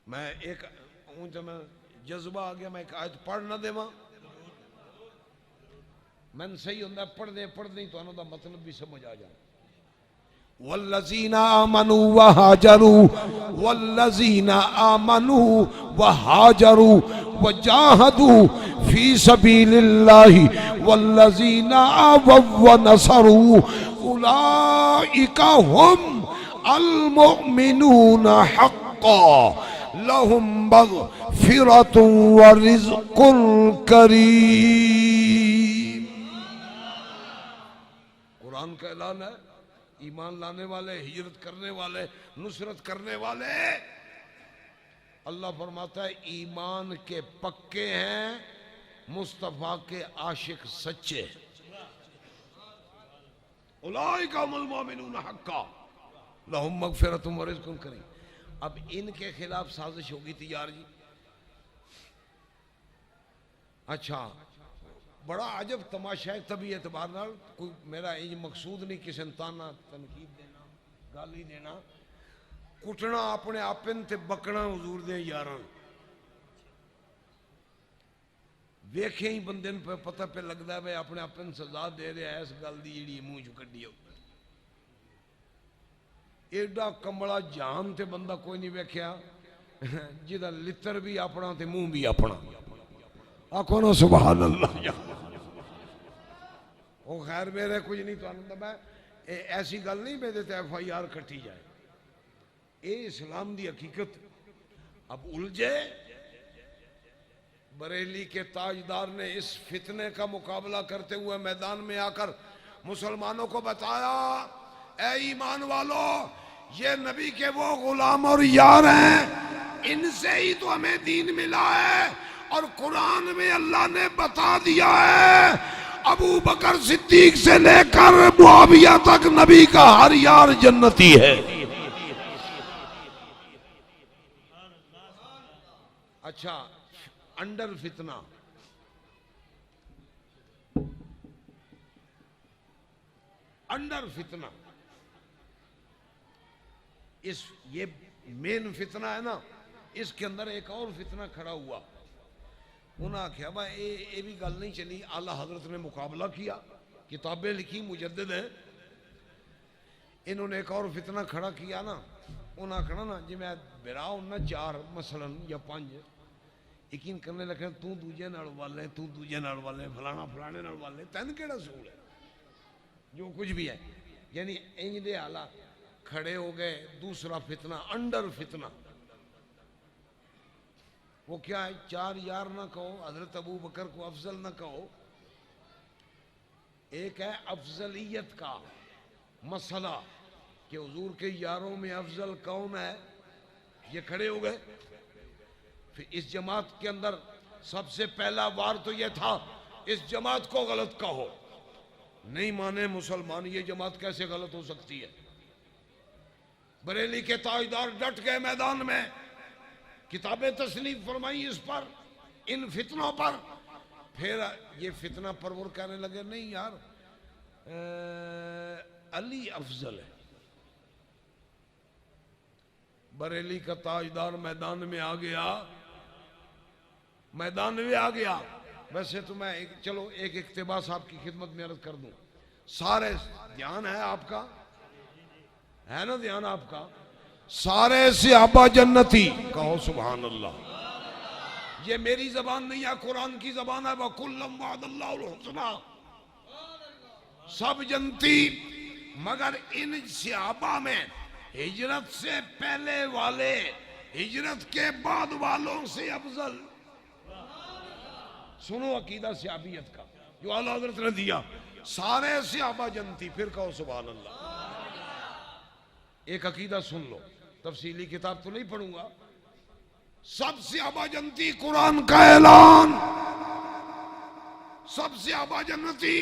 میں ایک میں جذبہ آ گیا، میں ایک آیت پڑھ نہ دے ماں میں صحیح ہوندہ پڑھ دیں تو انہوں دا مطلب بھی سمجھ آ جائے۔ والذین آمنوا وہاجروا والذین آمنوا وہاجروا وجاہدوا فی سبیل اللہ والذین آووا ونصروا اولئک ہم المؤمنون حقا لہم مغفرۃ ورزق کریم۔ قرآن کا اعلان ہے، ایمان لانے والے، ہجرت کرنے والے، نصرت کرنے والے، اللہ فرماتا ہے ایمان کے پکے ہیں، مصطفیٰ کے عاشق سچے۔ اولئک هم المؤمنون حقا لہم مغفرۃ ورزق کریم۔ اب ان کے خلاف سازش ہوگی تھی یار جی۔ اچھا بڑا عجب تماشا ہے، طبی اعتبار نال کوئی میرا یہ مقصود نہیں کسی انتانا تنقید دینا گالی دینا، کٹنا اپنے آپن تے بکنا حضور دے یاران۔ ویکھیں ہی بندے پہ پتہ پہ لگتا ہے اپنے آپن سزا دے رہے ہیں اس گل دی جڑی منہ چ کڈی ہو۔ ایڈا کمبڑا جان تے بندہ کوئی نہیں ویکھیا جدا لتر بھی اپنا تے منہ بھی اپنا۔ آکھو نا سبحان اللہ۔ وہ خیر میرے کچھ نہیں تو میں ایسی گل نہیں میرے تے ایف آئی آر کٹی جائے، اے اسلام دی حقیقت۔ اب الجھے بریلی کے تاجدار نے اس فتنے کا مقابلہ کرتے ہوئے میدان میں آ کر مسلمانوں کو بتایا، اے ایمان والو یہ نبی کے وہ غلام اور یار ہیں، ان سے ہی تو ہمیں دین ملا ہے، اور قرآن میں اللہ نے بتا دیا ہے ابو بکر صدیق سے لے کر معاویہ تک نبی کا ہر یار جنتی ہے۔ اچھا انڈر فتنہ، انڈر فتنہ اس یہ مین فتنہ ہے نا، اس کے اندر ایک اور فتنہ کھڑا ہوا۔ انہاں کہا بھائی یہ بھی گل نہیں چلی، اعلیٰ حضرت نے مقابلہ کیا، کتابیں لکھی، مجدد ہیں، انہوں نے ایک اور فتنہ کھڑا کیا نا۔ انہاں کہا نا جی میں برا ہوں نا چار مثلا یا پانچ یقین کرنے لگے تو دوجے نال والے، تو دوجے نال والے، فلانا فلانے نال والے، تین کیڑا سول ہے جو کچھ بھی ہے، یعنی انج دے حالات کھڑے ہو گئے۔ دوسرا فتنہ انڈر فتنہ، وہ کیا ہے؟ چار یار نہ کہو، حضرت ابو بکر کو افضل نہ کہو، ایک ہے افضلیت کا مسئلہ کہ حضور کے یاروں میں افضل کون ہے، یہ کھڑے ہو گئے۔ پھر اس جماعت کے اندر سب سے پہلا وار تو یہ تھا اس جماعت کو غلط کہو، نہیں مانے مسلمان یہ جماعت کیسے غلط ہو سکتی ہے۔ بریلی کے تاجدار ڈٹ گئے میدان میں، کتابیں تصنیف فرمائی اس پر، ان فتنوں پر۔ پھر یہ فتنہ پرور کہنے لگے نہیں یار علی افضل ہے۔ بریلی کا تاجدار میدان میں آ گیا، میدان میں آ گیا۔ ویسے تو میں چلو ایک اقتباس آپ کی خدمت میں عرض کر دوں، سارے دھیان ہے آپ کا، ہے نا دھیان آپ کا، سارے صحابہ جنتی، کہو سبحان اللہ۔ یہ میری زبان نہیں ہے، قرآن کی زبان ہے، وَكُلًّا وَعَدَ اللَّهُ الْحُسْنَىٰ، سب جنتی، مگر ان صحابہ میں ہجرت سے پہلے والے ہجرت کے بعد والوں سے افضل۔ سنو عقیدہ صحابیت کا جو اعلیٰ حضرت نے دیا، سارے صحابہ جنتی، پھر کہو سبحان اللہ۔ ایک عقیدہ سن لو، تفصیلی کتاب تو نہیں پڑھوں گا، سب صحابہ جنتی، قرآن کا اعلان، سب صحابہ جنتی،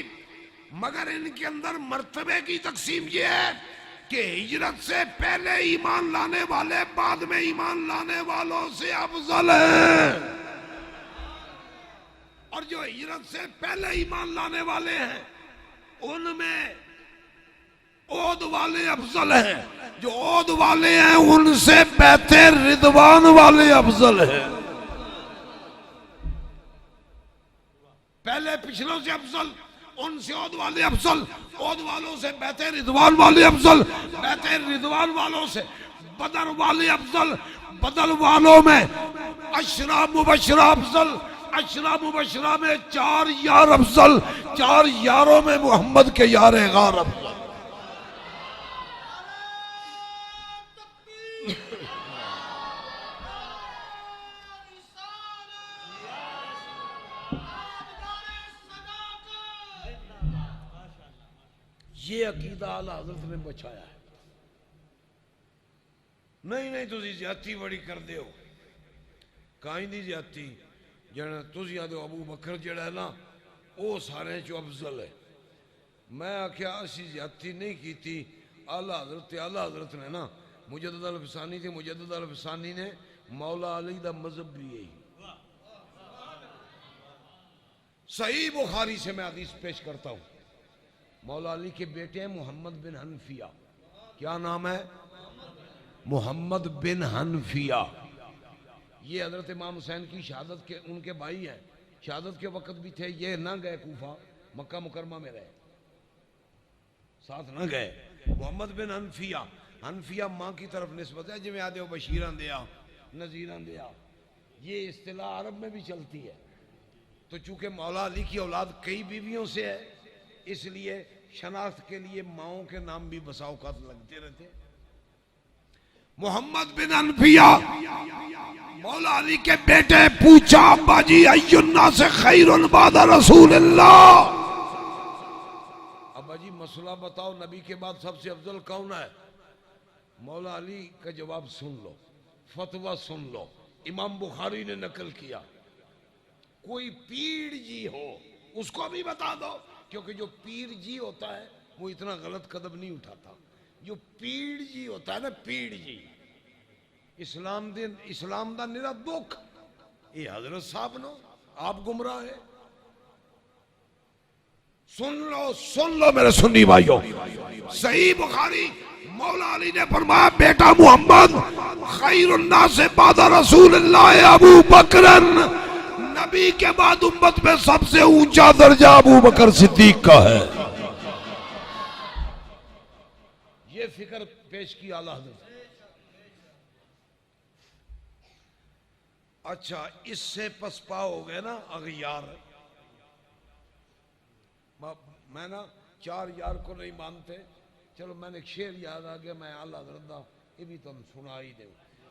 مگر ان کے اندر مرتبے کی تقسیم یہ ہے کہ ہجرت سے پہلے ایمان لانے والے بعد میں ایمان لانے والوں سے افضل ہیں، اور جو ہجرت سے پہلے ایمان لانے والے ہیں ان میں عود والے افضل ہیں، جو عود والے ہیں ان سے بیعت رضوان والے افضل ہیں، پہلے پچھلوں سے افضل، ان سے عود والے افضل، عود والوں سے بیعت رضوان والے افضل، بیعت رضوان والوں سے بدر والے افضل، بدر والوں میں عشرہ مبشرہ افضل، عشرہ مبشرہ میں 4 یار افضل، 4 یاروں میں محمد کے یار غار افضل۔ یہ عقیدہ اعلیٰ حضرت نے بچایا ہے۔ نہیں تسی زیادتی بڑی کر دے ہو، کائیں دی زیادتی، جنہاں تسی آدھو ابو بکر جڑا ہے نا وہ سارے جو افضل ہے، میں آکھیا اسی زیادتی نہیں کیتی، اعلیٰ حضرت نے نا مجدد الفسانی تھے، مجدد الفسانی نے مولا علی دا مذہب بھی یہی۔ صحیح بخاری سے میں حدیث پیش کرتا ہوں، مولا علی کے بیٹے ہیں محمد بن حنفیہ، کیا نام ہے؟ محمد بن حنفیہ، یہ حضرت امام حسین کی شہادت کے ان کے بھائی ہیں، شہادت کے وقت بھی تھے، یہ نہ گئے کوفہ، مکہ مکرمہ میں رہے، ساتھ نہ گئے۔ محمد بن حنفیہ، حنفیہ ماں کی طرف نسبت ہے، جی آدھے ہو بشیران دیا نذیران دیا، یہ اصطلاح عرب میں بھی چلتی ہے۔ تو چونکہ مولا علی کی اولاد کئی بیویوں سے ہے، اس لیے شناخت کے لیے ماؤں کے نام بھی بسا اوقات لگتے رہتے۔ محمد بن حنفیہ مولا علی کے بیٹے، پوچھا ابا جی ای الناس خیر بعد رسول اللہ، ابا جی مسئلہ بتاؤ نبی کے بعد سب سے افضل کون ہے؟ مولا علی کا جواب سن لو، فتویٰ سن لو، امام بخاری نے نقل کیا، کوئی پیر جی ہو اس کو بھی بتا دو، کیونکہ جو پیر جی ہوتا ہے وہ اتنا غلط قدم نہیں اٹھاتا، جو پیر جی ہوتا ہے نا پیر جی، اسلام دا نرا دکھ، یہ حضرت صاحب نو آپ گمراہ ہے۔ سن لو میرے سنی بھائیو، صحیح بخاری، مولا علی نے فرمایا بیٹا محمد خیر الناس بعد رسول اللہ ابو بکر، نبی کے بعد امت میں سب سے اونچا درجہ ابو بکر صدیق کا ہے۔ یہ فکر پیش کی اعلیٰ حضرت۔ اچھا اس سے پسپا ہو گئے نا اغیار، میں نا 4 یار کو نہیں مانتے، چلو میں نے ایک شعر یاد آ گیا، میں اعلیٰ حضرت دا یہ بھی تم سنا ہی دے،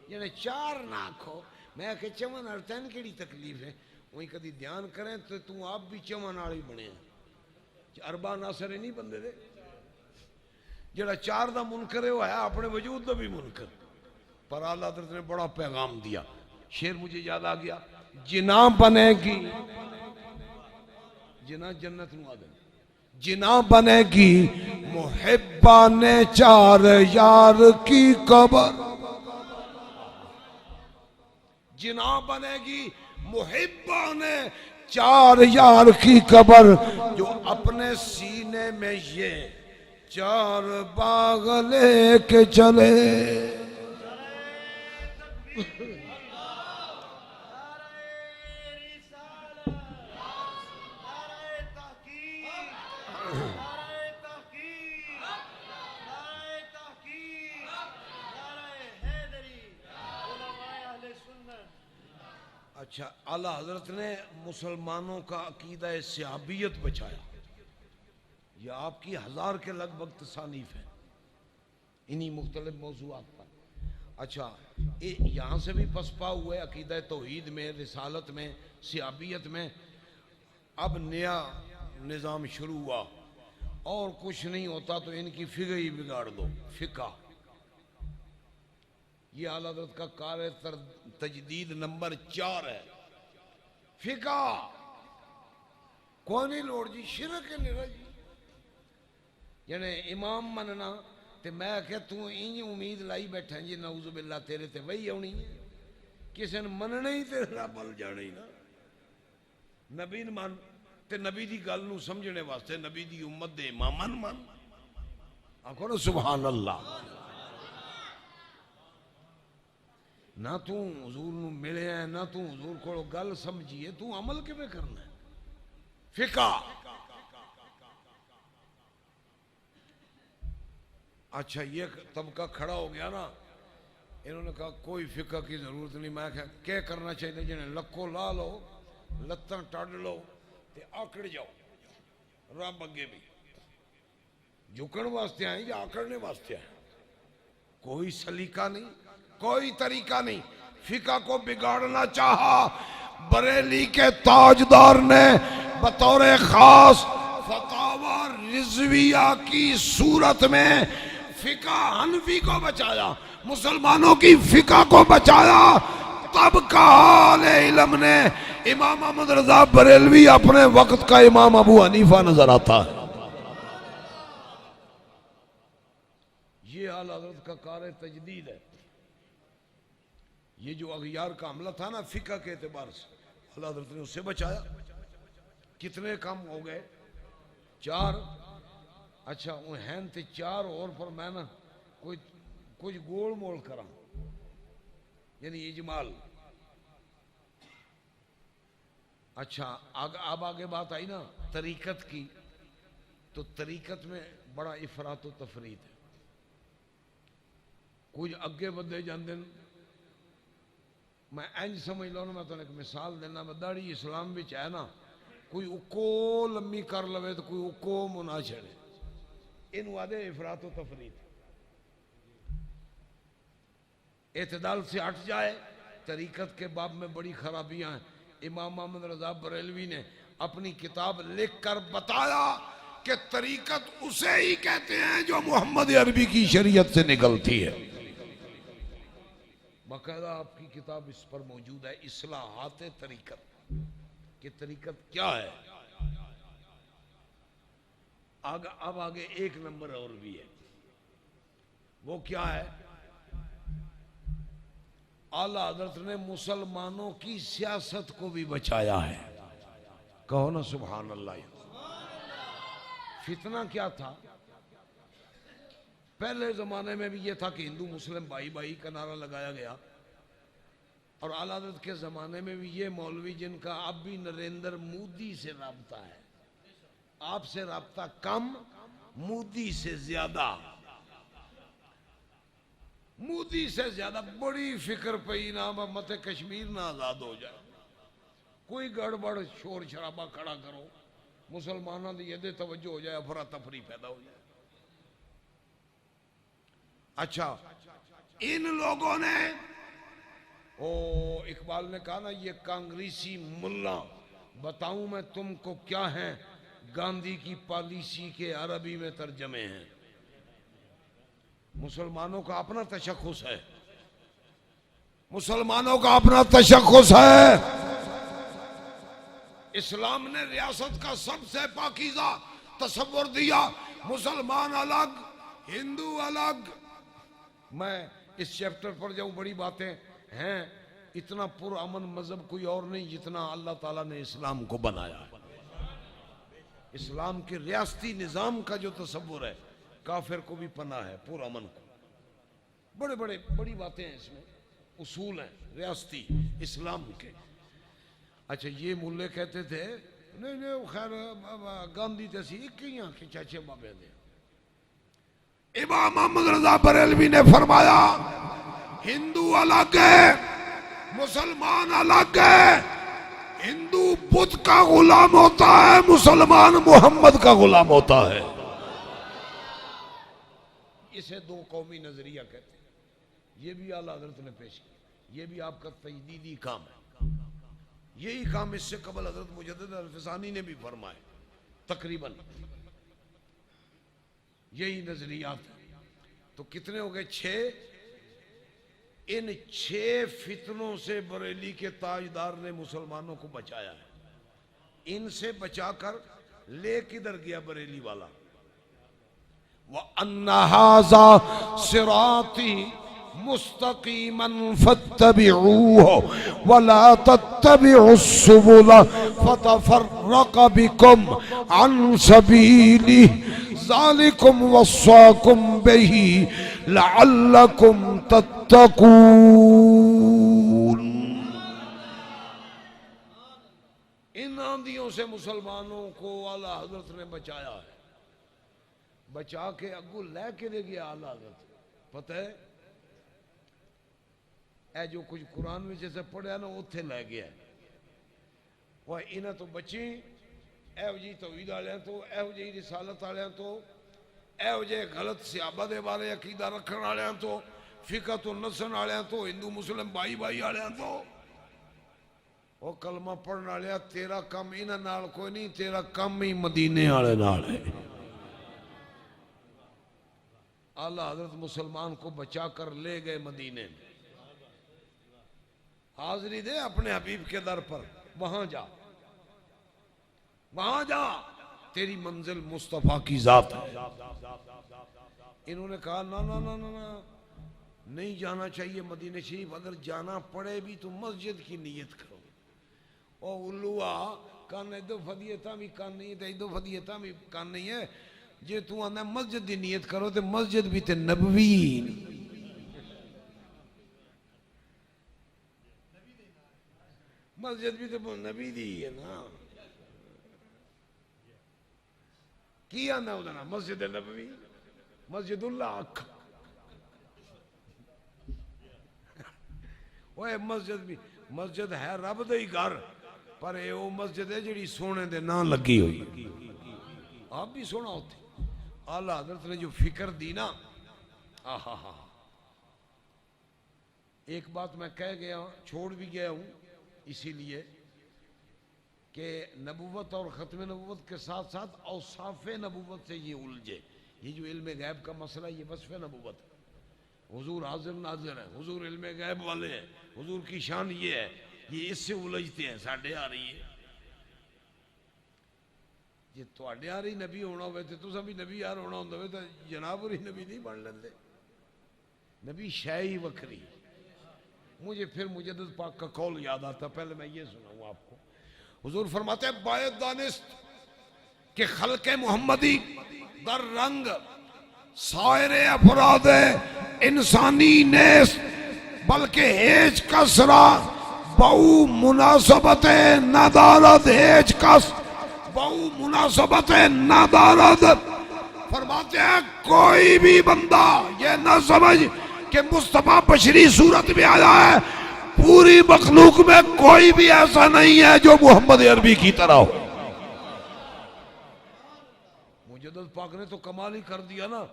یعنی 4 نہ کھو، میں کہ چمن ارتین کیڑی تکلیف ہے، وہیں کدی دھیان کریں تو تم آپ بھی چمن آڑی بنے ہیں، اربا ناصرے نہیں بندے دے، جڑا 4 دا منکر ہے وہ ہے اپنے وجود دا بھی منکر، پر اعلیٰ حضرت نے بڑا پیغام دیا، شعر مجھے یاد آ گیا، جناں بنے گی، جناں جنت نو آدم، جناں بنے گی محبان 4 یار کی قبر، جناں بنے گی محبان 4 یار کی قبر، جو اپنے سینے میں یہ 4 باغ لے کے چلے۔ اچھا اعلیٰ حضرت نے مسلمانوں کا عقیدہ صحابیت بچایا، یہ آپ کی 1000 کے لگ بھگ تصانیف ہیں انہی مختلف موضوعات پر۔ اچھا یہاں سے بھی پسپا ہوئے عقیدہ توحید میں، رسالت میں، صحابیت میں۔ اب نیا نظام شروع ہوا، اور کچھ نہیں ہوتا تو ان کی فقہ ہی بگاڑ دو، فقہ۔ یہ اعلیٰ حضرت کا کار تجدید نمبر 4 ہے، فقہ کوئی نہیں لوڑ جی، شرک ہے نیرا جی، یعنی امام مننا تے میں کہ تو این امید لائی بیٹھا جی نعوذ باللہ تیرے تے وہی آنی ہے، کسی نے مننا ہی تے رب ال جانا ہی نا، نبی من تے نبی دی گل نو سمجھنے واسطے نبی دی امت دے امامن من، آکھو نا سبحان اللہ۔ نہ تو حضور نو ملے ہیں، نہ تو حضور کو گل سمجھیے، تو عمل کیویں کرنا ہے؟ فقہ اچھا یہ طبقہ کھڑا ہو گیا نا، انہوں نے کہا کوئی فقہ کی ضرورت نہیں، میں کہا کیا کرنا چاہیے؟ جنہیں لکو لا لو، لتاں ٹاڈ لو تے آکڑ جاؤ، رب اگے بھی جھکن واسطے آئیں یا آکڑنے واسطے آئیں، کوئی سلیقہ نہیں، کوئی طریقہ نہیں۔ فقہ کو بگاڑنا چاہا بریلی کے تاجدار نے بطور خاص فتاوی رضویہ کی صورت میں فقہ حنفی کو بچایا، مسلمانوں کی فقہ کو بچایا، تب کہا اہل علم نے امام احمد رضا بریلوی اپنے وقت کا امام ابو حنیفہ نظر آتا ہے۔ یہ اعلی حضرت کا کار تجدید ہے۔ یہ جو اغیار کا حملہ تھا نا فقہ کے اعتبار سے، اعلی حضرت نے اس سے بچایا۔ کتنے کم ہو گئے؟ 4۔ اچھا وہ ہیں تے 4 اور پر میں نا کچھ گول مول کرا، یعنی اجمال۔ اچھا اب آگے بات آئی نا طریقت کی، تو طریقت میں بڑا افراط و تفریط ہے، کچھ اگے بدے جاندے۔ میں اینج سمجھ لو نا، میں تو ایک مثال دینا، میں داڑھی اسلام بچ ہے نا، کوئی اکو لمبی کر لوے تو کوئی اکو منا چھڑے، انہوں آدھے افراط و تفریط۔ اعتدال سے ہٹ جائے، طریقت کے باب میں بڑی خرابیاں ہیں۔ امام محمد رضا بریلوی نے اپنی کتاب لکھ کر بتایا کہ طریقت اسے ہی کہتے ہیں جو محمد عربی کی شریعت سے نکلتی ہے۔ باقاعدہ آپ کی کتاب اس پر موجود ہے، اصلاحات طریقت، کہ طریقت کیا ہے۔ اب آگے ایک نمبر اور بھی ہے، وہ کیا ہے؟ اعلی حضرت نے مسلمانوں کی سیاست کو بھی بچایا ہے، کہو نا سبحان اللہ۔ فتنہ کیا تھا؟ پہلے زمانے میں بھی یہ تھا کہ ہندو مسلم بھائی بھائی کا نعرہ لگایا گیا، اور اعلی حضرت کے زمانے میں بھی یہ مولوی جن کا اب بھی نریندر مودی سے رابطہ ہے، آپ سے رابطہ کم، مودی سے زیادہ، مودی سے زیادہ بڑی فکر پئی نا مت کشمیر نہ آزاد ہو جائے، کوئی گڑبڑ شور شرابہ کھڑا کرو، مسلمانوں کی یہ توجہ ہو جائے، افراتفری پیدا ہو جائے۔ اچھا ان لوگوں نے، اقبال نے کہا نا یہ کانگریسی ملا، بتاؤں میں تم کو کیا ہیں، گاندھی کی پالیسی کے عربی میں ترجمے ہیں۔ مسلمانوں کا اپنا تشخص ہے، مسلمانوں کا اپنا تشخص ہے۔ اسلام نے ریاست کا سب سے پاکیزہ تصور دیا، مسلمان الگ، ہندو الگ۔ میں اس چیپٹر پر جاؤں، بڑی باتیں ہیں، اتنا پرامن مذہب کوئی اور نہیں جتنا اللہ تعالیٰ نے اسلام کو بنایا ہے۔ اسلام کے ریاستی نظام کا جو تصور ہے، کافر کو بھی پناہ ہے، پرامن کو۔ بڑی باتیں ہیں اس میں، اصول ہیں ریاستی اسلام کے۔ اچھا یہ ملے کہتے تھے نہیں خیر گاندھی تیسی اکیاں کے چاچے بابے دے۔ امام محمد رضا بریلوی نے فرمایا ہندو الگ ہے، مسلمان الگ ہے، ہندو بدھ کا غلام ہوتا ہے، مسلمان محمد کا غلام ہوتا ہے۔ اسے دو قومی نظریہ کہتے ہیں۔ یہ بھی اعلیٰ حضرت نے پیش کیا، یہ بھی آپ کا تجدیدی کام ہے۔ یہی کام اس سے قبل حضرت مجدد الفسانی نے بھی فرمائے، تقریباً یہی نظریات ہیں۔ تو کتنے ہو گئے؟ 6۔ ان 6 فتنوں سے بریلی کے تاجدار نے مسلمانوں کو بچایا ہے۔ ان سے بچا کر لے کدھر گیا بریلی والا؟ وَأَنَّ هَذَا صِرَاطِي مُسْتَقِيمًا فَاتَّبِعُوهُ وَلَا تَتَّبِعُوا السُّبُلَ فَتَفَرَّقَ بِكُمْ عَنْ سَبِيلِهِ ذَلِكُمْ وَصَّاكُمْ بِهِ لَعَلَّكُمْ تَتَّقُونَ۔ ان آندھیوں سے مسلمانوں کو اعلیٰ حضرت نے بچایا ہے، بچا کے اگو لے کے دے گیا اعلیٰ حضرت۔ پتہ ہے اے جو کچھ قرآن میں جیسے پڑھیا نا اتھے لے گیا ہے۔ وہ انہیں تو بچی ایو جی توحید آلیاں تو، ایو جی رسالت آلیاں تو، ایو جی غلط صحابہ دے بارے عقیدہ رکھن آلیاں تو، فقہ تو نسن آلیاں تو، ہندو مسلم بائی بائی آلیاں تو۔ وہ کلمہ پڑھن آلیا تیرا کم انہاں نال کوئی نہیں، تیرا کم ہی مدینے آلے نال ہے۔ اعلیٰ حضرت مسلمان کو بچا کر لے گئے مدینے میں، حاضری دے اپنے حبیب کے در پر، وہاں جا، وہاں جا، تیری منزل مصطفیٰ کی ذات ہے۔ انہوں نے کہا نا نا نا نا نا، نہیں جانا چاہیے مدینہ شریف، اگر جانا پڑے بھی تو مسجد کی نیت کرو۔ او الوہ کان ایدو فدیتہ بھی کان نہیں ہے، ایدو فدیتہ بھی کان نہیں ہے، جے تو آنا مسجد دی نیت کرو تے مسجد بھی تے نبوی، مسجد بھی تے نبی دی ہے نا۔ کی آنا ہوتا نا مسجد نبوی، مسجد اللہ اکھ، وہ مسجد بھی، مسجد ہے رب دے ہی گھر، پر اے وہ مسجد ہے جڑی سونے دے نہ لگی ہوئی۔ آپ بھی سونا ہوتے اعلیٰ حضرت نے جو فکر دی نا، آہا، ایک بات میں کہہ گیا چھوڑ بھی گیا ہوں، اسی لیے کہ نبوت اور ختم نبوت کے ساتھ ساتھ اوصاف نبوت سے یہ الجھے۔ یہ جو علم غیب کا مسئلہ یہ وصف نبوت ہے، حضور حاضر ناظر ہے، حضور علم غیب والے ہیں، حضور کی شان یہ ہے، یہ اس سے الجھتے ہیں، ساڑھے آ رہی ہے۔ جی توڑے آ رہی نبی ہونا ہوئے تھے تو سبھی نبی آر ہونا ہوئے تو جناب اور ہی نبی نہیں بڑھ لیندے، نبی شاہی وکری۔ مجھے پھر مجدد پاک کا قول یاد آتا، پہلے میں یہ سناؤں آپ کو۔ حضور فرماتے ہیں باید دانست کہ خلق محمدی در رنگ سائر افراد انسانی نیست، بلکہ ہیچ کس را بہو مناسبت ندارد، ہیچ کس بہو مناسبت ندارد۔ فرماتے ہیں کوئی بھی بندہ یہ نہ سمجھ کہ مصطفیٰ بشری صورت میں آیا ہے، پوری مخلوق میں کوئی بھی ایسا نہیں ہے جو محمد عربی کی طرح ہو۔ مجدد پاک نے تو کمال ہی کر دیا نا،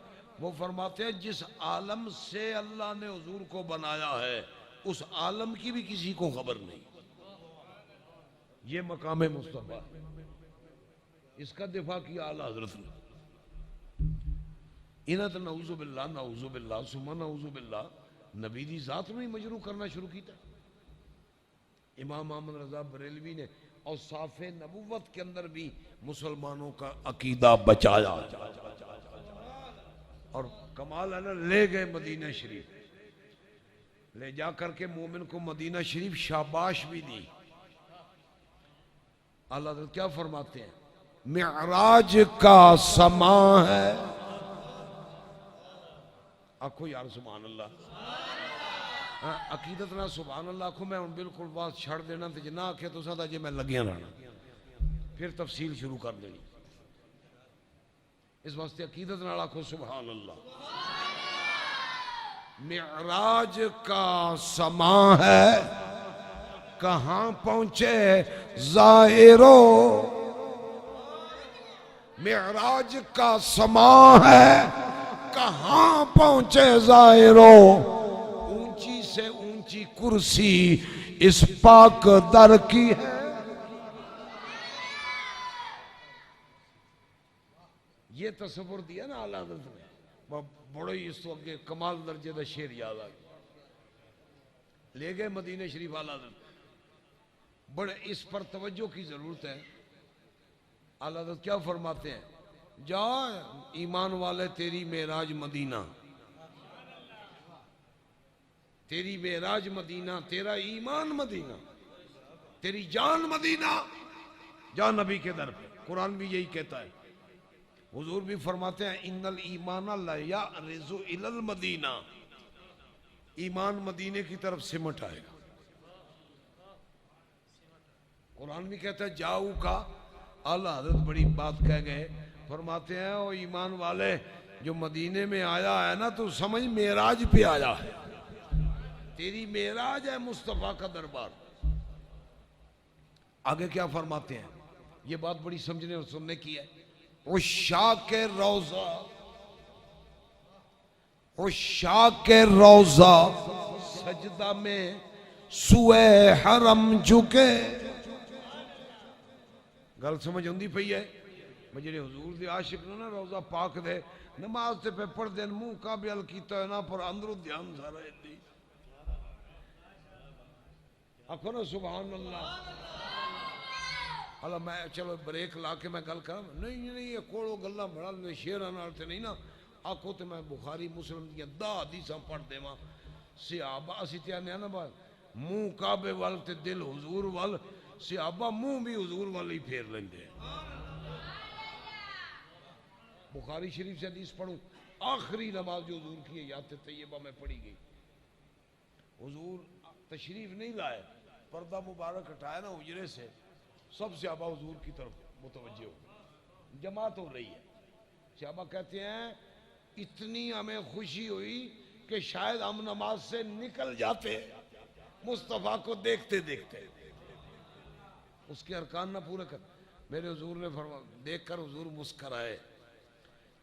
وہ فرماتے ہیں جس عالم سے اللہ نے حضور کو بنایا ہے اس عالم کی بھی کسی کو خبر نہیں، یہ مقام مصطفیٰ، اس کا دفاع کیا اعلیٰ حضرت نے۔ انہاں تو نعوذ باللہ نعوذ باللہ ثم نعوذ باللہ نبی دی ذات میں ہی مجروح کرنا شروع کیتا۔ امام محمد رضا بریلوی نے اوصاف نبوت کے اندر بھی مسلمانوں کا عقیدہ بچایا، اور کمال ہے نا لے گئے مدینہ شریف، لے جا کر کے مومن کو مدینہ شریف شاباش بھی دی۔ اللہ حضرت کیا فرماتے ہیں؟ معراج کا سما ہے، آکھو یار سبحان اللہ، عقیدت نہ سبحان اللہ آکھو۔ میں بالکل بات چھڑ دینا تے جنا آکھے تو ساتھ جے میں لگیاں رہنا، پھر تفصیل شروع کر دینی، اس واسطے عقیدت نہ آکھو سبحان اللہ۔ معراج کا سما ہے، کہاں پہنچے زائرو، معراج کا سما ہے، کہاں پہنچے زائرو، اونچی سے اونچی کرسی اس پاک در کی ہے۔ یہ تصور دیا نا اعلیٰ حضرت نے، بڑے ہی اس وقت کمال درجے دا شعر یاد آ گیا۔ لے گئے مدینہ شریف اعلیٰ حضرت، بڑے اس پر توجہ کی ضرورت ہے۔ اعلیٰ حضرت کیا فرماتے ہیں؟ جا ایمان والے، تیری معراج مدینہ، تیری معراج مدینہ، تیرا ایمان مدینہ، تیری جان مدینہ، جا نبی کے در پہ۔ قرآن بھی یہی کہتا ہے، حضور بھی فرماتے ہیں ان الایمان لا یعرض الی المدینہ، ایمان مدینے کی طرف سمٹ آئے گا۔ قرآن بھی کہتا ہے جاؤ کا، اعلیٰ حضرت بڑی بات کہہ گئے، فرماتے ہیں او ایمان والے، جو مدینے میں آیا ہے نا تو سمجھ معراج پہ آیا ہے، تیری معراج ہے مصطفیٰ کا دربار۔ آگے کیا فرماتے ہیں، یہ بات بڑی سمجھنے اور سننے کی ہے۔ عشاق روضہ، عشاق روضہ سجدہ میں سوئے حرم جھکے۔ گل سمجھ ہوندی پئی ہے؟ جڑے حضور دے عاشق نے نا روضہ پاک دے نماز تے پہ پڑھ دین، منہ کعبے ال کیتا ہے نا، پر اندروں دھیان سارا دی آکھو نا سبحان اللہ۔ اللہ میں چلو بریک لا کے میں گل کراں، نہیں یہ کوڑو گلاں بڑا شیراں نال تے نہیں نا، آکھو تے میں بخاری مسلم دیاں 10 حدیثاں پڑھ دیواں۔ صحابہ اسی تے آنے نا بات منہ کعبے وال تے دل حضور وال، صحابہ منہ بھی حضور وال ہی پھیر لیندے۔ بخاری شریف سے حدیث پڑھوں، آخری نماز جو حضور کی ہے یاد طیبہ میں پڑھی گئی، حضور تشریف نہیں لائے، پردہ مبارک ہٹایا نا حجرے سے، سب صحابہ حضور کی طرف متوجہ ہو، جماعت ہو رہی ہے۔ صحابہ کہتے ہیں اتنی ہمیں خوشی ہوئی کہ شاید ہم نماز سے نکل جاتے مصطفیٰ کو دیکھتے دیکھتے، اس کے ارکان نہ پورے کر۔ میرے حضور نے فرمایا، دیکھ کر حضور مسکرائے،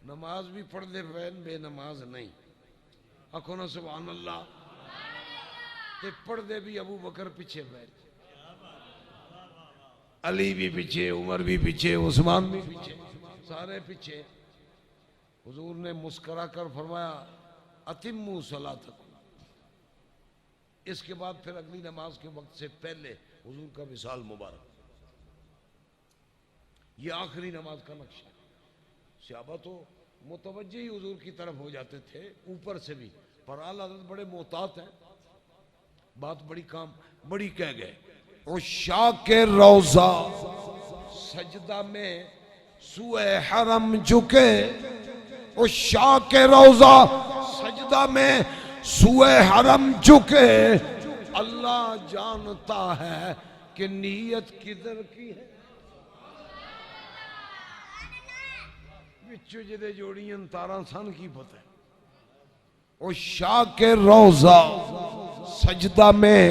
نماز بھی پڑھ دے بین بے نماز نہیں، آکھو نا سبحان اللہ۔ تے پڑھ دے بھی ابو بکر پیچھے بیٹھ، علی بھی پیچھے، عمر بھی پیچھے، عثمان بھی پیچھے، سارے پیچھے۔ حضور نے مسکرا کر فرمایا اتموا صلاتکم۔ اس کے بعد پھر اگلی نماز کے وقت سے پہلے حضور کا وصال مبارک، یہ آخری نماز کا نقشہ۔ صحابہ تو متوجہ ہی حضور کی طرف ہو جاتے تھے اوپر سے بھی، پر اعلیٰ حضرت بڑے محتاط ہیں، بات بڑی کہہ گئے۔ عشاق روضہ سجدہ میں سوئے حرم جھکے، عشاق روضہ سجدہ میں سوئے حرم جھکے، اللہ جانتا ہے کہ نیت کدھر کی ہے۔ بچو جدے جوڑیاں تاراں سن کی پتہ ہے۔ عشاق روضہ سجدہ میں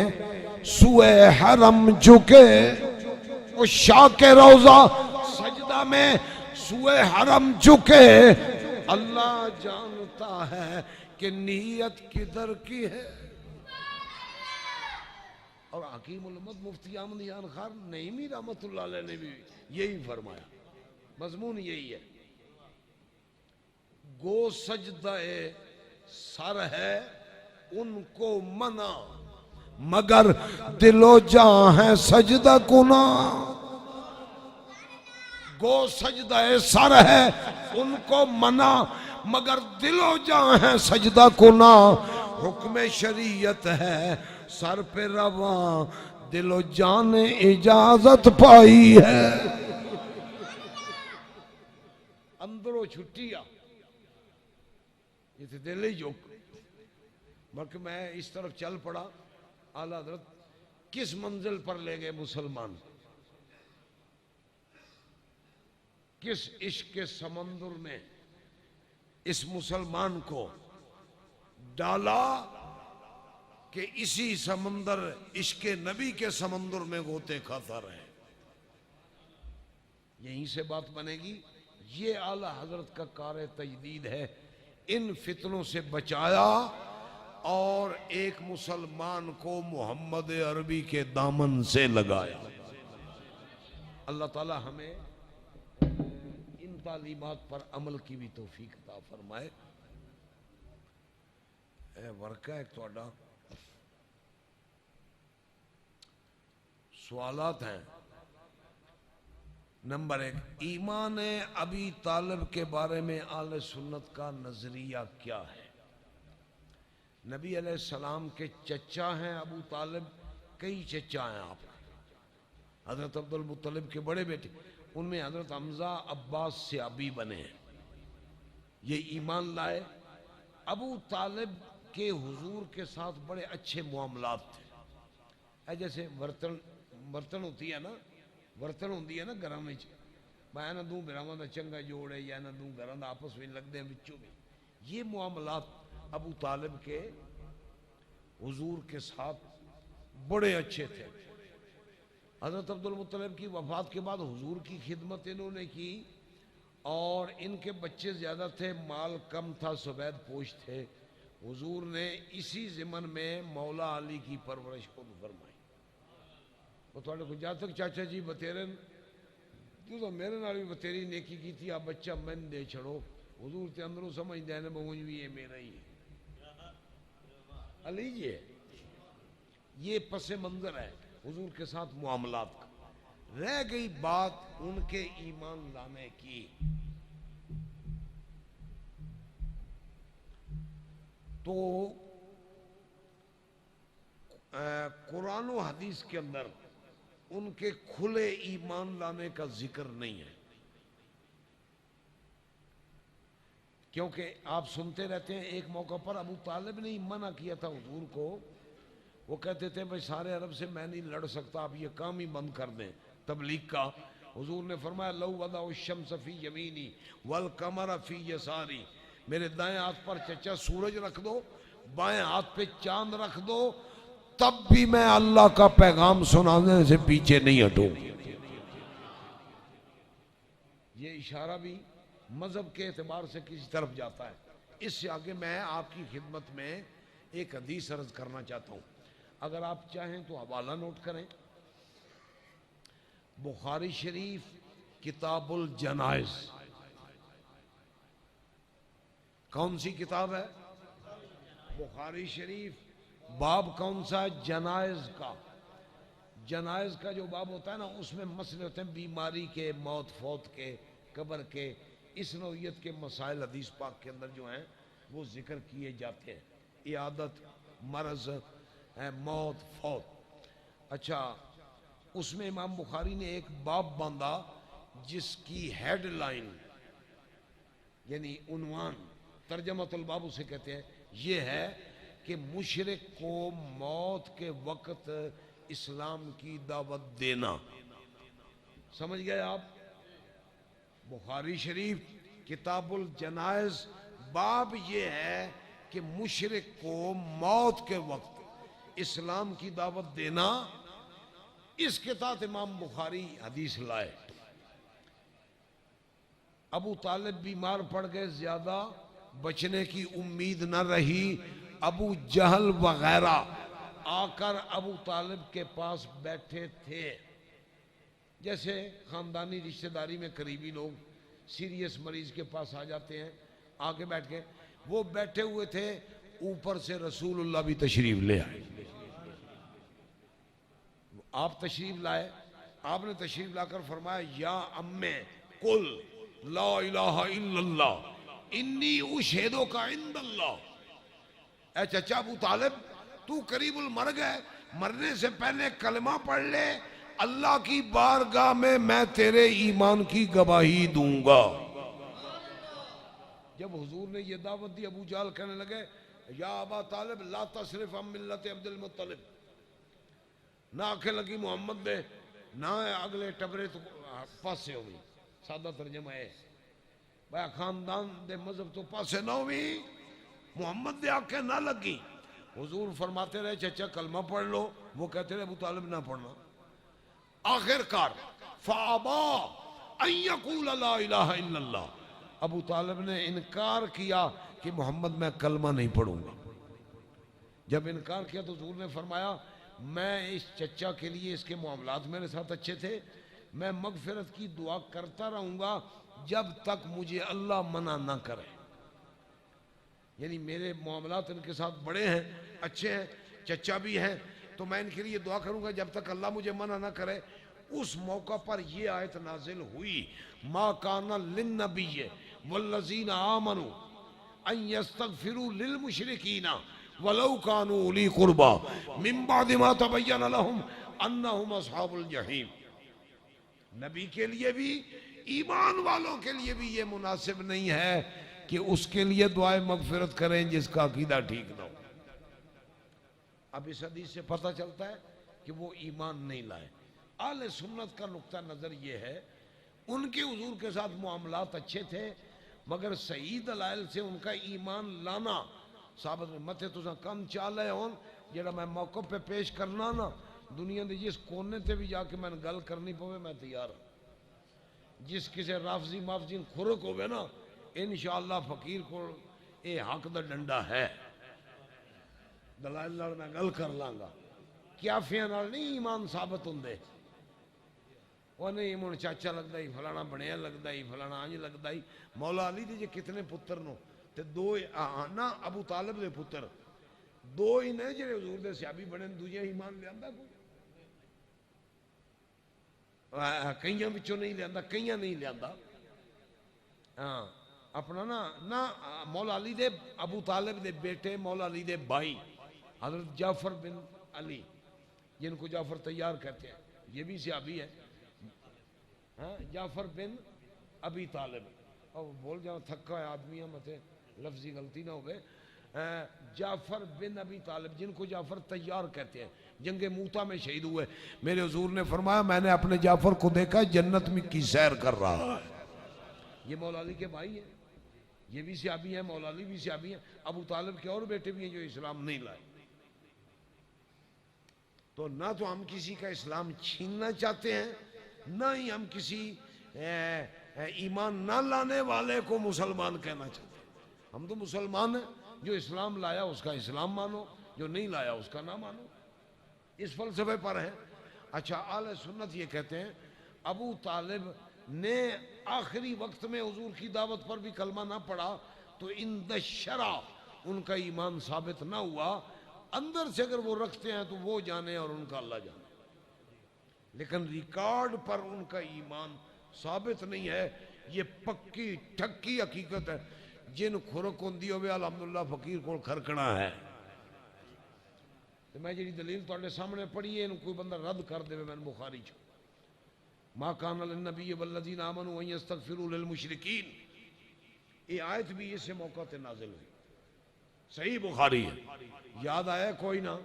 سوئے حرم جھکے، عشاق روضہ سجدہ میں سوئے حرم جھکے، اللہ جانتا ہے کہ نیت کدھر کی ہے۔ اور حکیم الامت مفتی احمد جان خان نعیمی رحمت اللہ علیہ نے بھی یہی فرمایا، مضمون یہی ہے، گو سجدہ سر ہے ان کو منع، مگر دل و جاں ہے سجدہ کنا۔ گو سجدہ سر ہے ان کو منع، مگر دل و جاں ہے سجدہ کنا، حکم شریعت ہے سر پہ رواں، دل و جان نے اجازت پائی ہے۔ اندروں چھٹیا یہ تھے دل ہی جوک، بلکہ میں اس طرف چل پڑا، اعلیٰ حضرت کس منزل پر لے گئے مسلمان، کس عشق کے سمندر میں اس مسلمان کو ڈالا کہ اسی سمندر عشق نبی کے سمندر میں غوطے کھاتا رہے۔ یہیں سے بات بنے گی، یہ اعلیٰ حضرت کا کار تجدید ہے، ان فتنوں سے بچایا اور ایک مسلمان کو محمد عربی کے دامن سے لگایا۔ اللہ تعالی ہمیں ان تعلیمات پر عمل کی بھی توفیق عطا فرمائے۔ اے ورکہ ایک توڑا سوالات ہیں، نمبر 1، ایمان ابی طالب کے بارے میں اہل سنت کا نظریہ کیا ہے؟ نبی علیہ السلام کے چچا ہیں ابو طالب، کئی چچا ہیں آپ کے، حضرت عبد المطلب کے بڑے بیٹے، ان میں حضرت حمزہ عباس سے ابی بنے ہیں، یہ ایمان لائے۔ ابو طالب کے حضور کے ساتھ بڑے اچھے معاملات تھے، جیسے برتن ہوتی ہے نا، برتن ہوتی ہے نا گھر میں، میں نہ دوں براواں دا چنگا جوڑ ہے یا نہ دوں گھراں دا آپس میں لگتے ہیں بچوں میں، یہ معاملات ابو طالب کے حضور کے ساتھ بڑے اچھے تھے۔ حضرت عبد المطلب کی وفات کے بعد حضور کی خدمت انہوں نے کی، اور ان کے بچے زیادہ تھے، مال کم تھا، سفید پوش تھے، حضور نے اسی ضمن میں مولا علی کی پرورش خود فرمائی۔ وہ تھوڑے کو جا تک چاچا جی بتیرن تو میرے نال بھی بتیری نیکی کی تھی، آپ بچہ من دے چھڑو، حضور تے اندروں سمجھ دے نے بہنج بھی یہ میرا ہی ہے، علی جی ہے۔ یہ پس منظر ہے حضور کے ساتھ معاملات کا۔ رہ گئی بات ان کے ایمان لانے کی، تو قرآن و حدیث کے اندر ان کے کھلے ایمان لانے کا ذکر نہیں ہے، کیونکہ آپ سنتے رہتے ہیں۔ ایک موقع پر ابو طالب نے ہی منع کیا تھا حضور کو، وہ کہتے تھے بھائی سارے عرب سے میں نہیں لڑ سکتا، آپ یہ کام ہی بند کر دیں تبلیغ کا۔ حضور نے فرمایا لو وضع الشمس فی یمینی والقمر فی یساری، میرے دائیں ہاتھ پر چچا سورج رکھ دو، بائیں ہاتھ پہ چاند رکھ دو، تب بھی میں اللہ کا پیغام سنانے سے پیچھے نہیں ہٹوں۔ یہ اشارہ بھی مذہب کے اعتبار سے کسی طرف جاتا ہے۔ اس سے آگے میں آپ کی خدمت میں ایک حدیث عرض کرنا چاہتا ہوں، اگر آپ چاہیں تو حوالہ نوٹ کریں۔ بخاری شریف کتاب الجنائز، کون سی کتاب ہے؟ بخاری شریف، باب کون سا ہے؟ جنائز کا۔ جنائز کا جو باب ہوتا ہے نا، اس میں مسئلے ہوتے ہیں بیماری کے، موت فوت کے، قبر کے، اس نوعیت کے مسائل حدیث پاک کے اندر جو ہیں وہ ذکر کیے جاتے ہیں، عیادت، مرض، موت فوت۔ اچھا، اس میں امام بخاری نے ایک باب باندھا جس کی ہیڈ لائن یعنی عنوان، ترجمۃ الباب اسے کہتے ہیں، یہ ہے کہ مشرک کو موت کے وقت اسلام کی دعوت دینا۔ سمجھ گئے آپ؟ بخاری شریف کتاب الجنائز، باب یہ ہے کہ مشرک کو موت کے وقت اسلام کی دعوت دینا۔ اس کے تحت امام بخاری حدیث لائے۔ ابو طالب بیمار پڑ گئے، زیادہ بچنے کی امید نہ رہی، ابو جہل وغیرہ آ کر ابو طالب کے پاس بیٹھے تھے، جیسے خاندانی رشتہ داری میں قریبی لوگ سیریس مریض کے پاس آ جاتے ہیں، آگے بیٹھ کے وہ بیٹھے ہوئے تھے، اوپر سے رسول اللہ بھی تشریف لے آئے۔ آپ تشریف لائے، آپ نے تشریف لا کر فرمایا یا امّے قل لا الہ الا اللہ انی اشہدک عند اللہ۔ اے چچا ابو طالب، تو قریب المرگ ہے، مرنے سے پہلے کلمہ پڑھ لے، اللہ کی بارگاہ میں تیرے ایمان کی گواہی دوں گا۔ جب حضور نے یہ دعوت دی، ابو جہل کہنے لگے یا ابا طالب لا تصرف عن ملت عبد المطلب، نہ آنکھیں لگی محمد دے، نہ اگلے ٹبرے تو پاسے ہوئی۔ سادہ ترجمہ ہے بھائی خاندان دے مذہب تو پاسے نہ ہوئی، محمد دے آنکھیں نہ لگی۔ حضور فرماتے رہے چچا کلمہ پڑھ لو، وہ کہتے رہے ابو طالب نہ پڑھنا۔ آخر کار فَأَبَا أَن يَقُولَ لَا إِلَهَ إِلَّا اللَّهِ، ابو طالب نے انکار کیا کہ محمد میں کلمہ نہیں پڑھوں گا۔ جب انکار کیا تو حضور نے فرمایا میں اس چچا کے لیے، اس کے معاملات میرے ساتھ اچھے تھے، میں مغفرت کی دعا کرتا رہوں گا جب تک مجھے اللہ منع نہ کرے۔ یعنی میرے معاملات ان کے ساتھ بڑے ہیں، اچھے ہیں، چچا بھی ہیں، تو میں ان کے لیے دعا کروں گا جب تک اللہ مجھے منع نہ کرے۔ اس موقع پر یہ آیت نازل ہوئی ما کان للنبی والذین آمنوا ان یستغفروا للمشرکین ولو کانوا اولی قربا من بعد ما تبین لهم انہم اصحاب الجحیم. نبی کے لیے بھی ایمان والوں کے لیے بھی یہ مناسب نہیں ہے کہ اس کے لیے دعائیں مغفرت کریں جس کا عقیدہ ٹھیک نہ ہو. اب اس حدیث سے پتہ چلتا ہے کہ وہ ایمان نہیں لائے. اہل سنت کا نقطہ نظر یہ ہے ان کے حضور کے ساتھ معاملات اچھے تھے مگر صحیح دلائل سے ان کا ایمان لانا ثابت نہیں. متے تو کم چالے ہون جڑا میں موقع پہ پیش کرنا نا دنیا دے جس کونے تے بھی جا کے میں گل کرنی پوے میں تیار ہوں. جس کسی رافضی مافضی خورک ہوئے نا انشاءاللہ فقیر کو اے حق دا ڈنڈا ہے دلائل لڑ میں گل کر لانگا. کیا فیانال نہیں ایمان ثابت ہوں دے وہ نہیں من چاچا لگتا ہی فلانا بنیا لگتا ہی فلانا آنج لگتا ہی. مولا علی دے جے کتنے پتر نو تے دو نا ابو طالب دے پتر دو ہی نے جڑے حضور دے صحابی بنے دوجے ایمان لے آندا کوئی کئیاں بچوں نہیں لے آندا کئیاں نہیں لے آندا. ہاں اپنا نا مولا علی دے ابو طالب دے بیٹے مولا علی دے بھائی حضرت جعفر بن علی جن کو جعفر تیار کہتے ہیں یہ بھی صحابی ہے. ہاں جعفر بن ابی طالب اور بول جاؤ تھکا ہے آدمی متے لفظی غلطی نہ ہو گئے. جعفر بن ابی طالب جن کو جعفر تیار کہتے ہیں جنگ موتا میں شہید ہوئے. میرے حضور نے فرمایا میں نے اپنے جعفر کو دیکھا جنت میں کی سیر کر رہا ہے. یہ مولا علی کے بھائی ہیں یہ بھی صحابی ہیں مولا علی بھی صحابی ہیں. ابو طالب کے اور بیٹے بھی ہیں جو اسلام نہیں لائے. تو نہ تو ہم کسی کا اسلام چھیننا چاہتے ہیں نہ ہی ہم کسی ایمان نہ لانے والے کو مسلمان کہنا چاہتے ہیں. ہم تو مسلمان ہیں جو اسلام لایا اس کا اسلام مانو جو نہیں لایا اس کا نہ مانو. اس فلسفے پر ہے. اچھا اہل سنت یہ کہتے ہیں ابو طالب نے آخری وقت میں حضور کی دعوت پر بھی کلمہ نہ پڑھا تو اند الشرع ان کا ایمان ثابت نہ ہوا. اندر سے اگر وہ رکھتے ہیں تو وہ جانے اور ان کا اللہ جانے لیکن ریکارڈ پر ان کا ایمان ثابت نہیں ہے. یہ پکی ٹھکی حقیقت ہے. جن خورک ہوندی ہوئے الحمدللہ فقیر کو کھرکنا ہے. تو میں جی دلیل تو سامنے پڑھی ہے ان کوئی بندہ رد کر دے میں بخاری چھو ما کان للنبی والذین آمنوا ان یستغفروا للمشرکین. یہ آیت بھی اس موقع تے نازل ہوئی صحیح بخاری ہے. یاد آیا کوئی نہ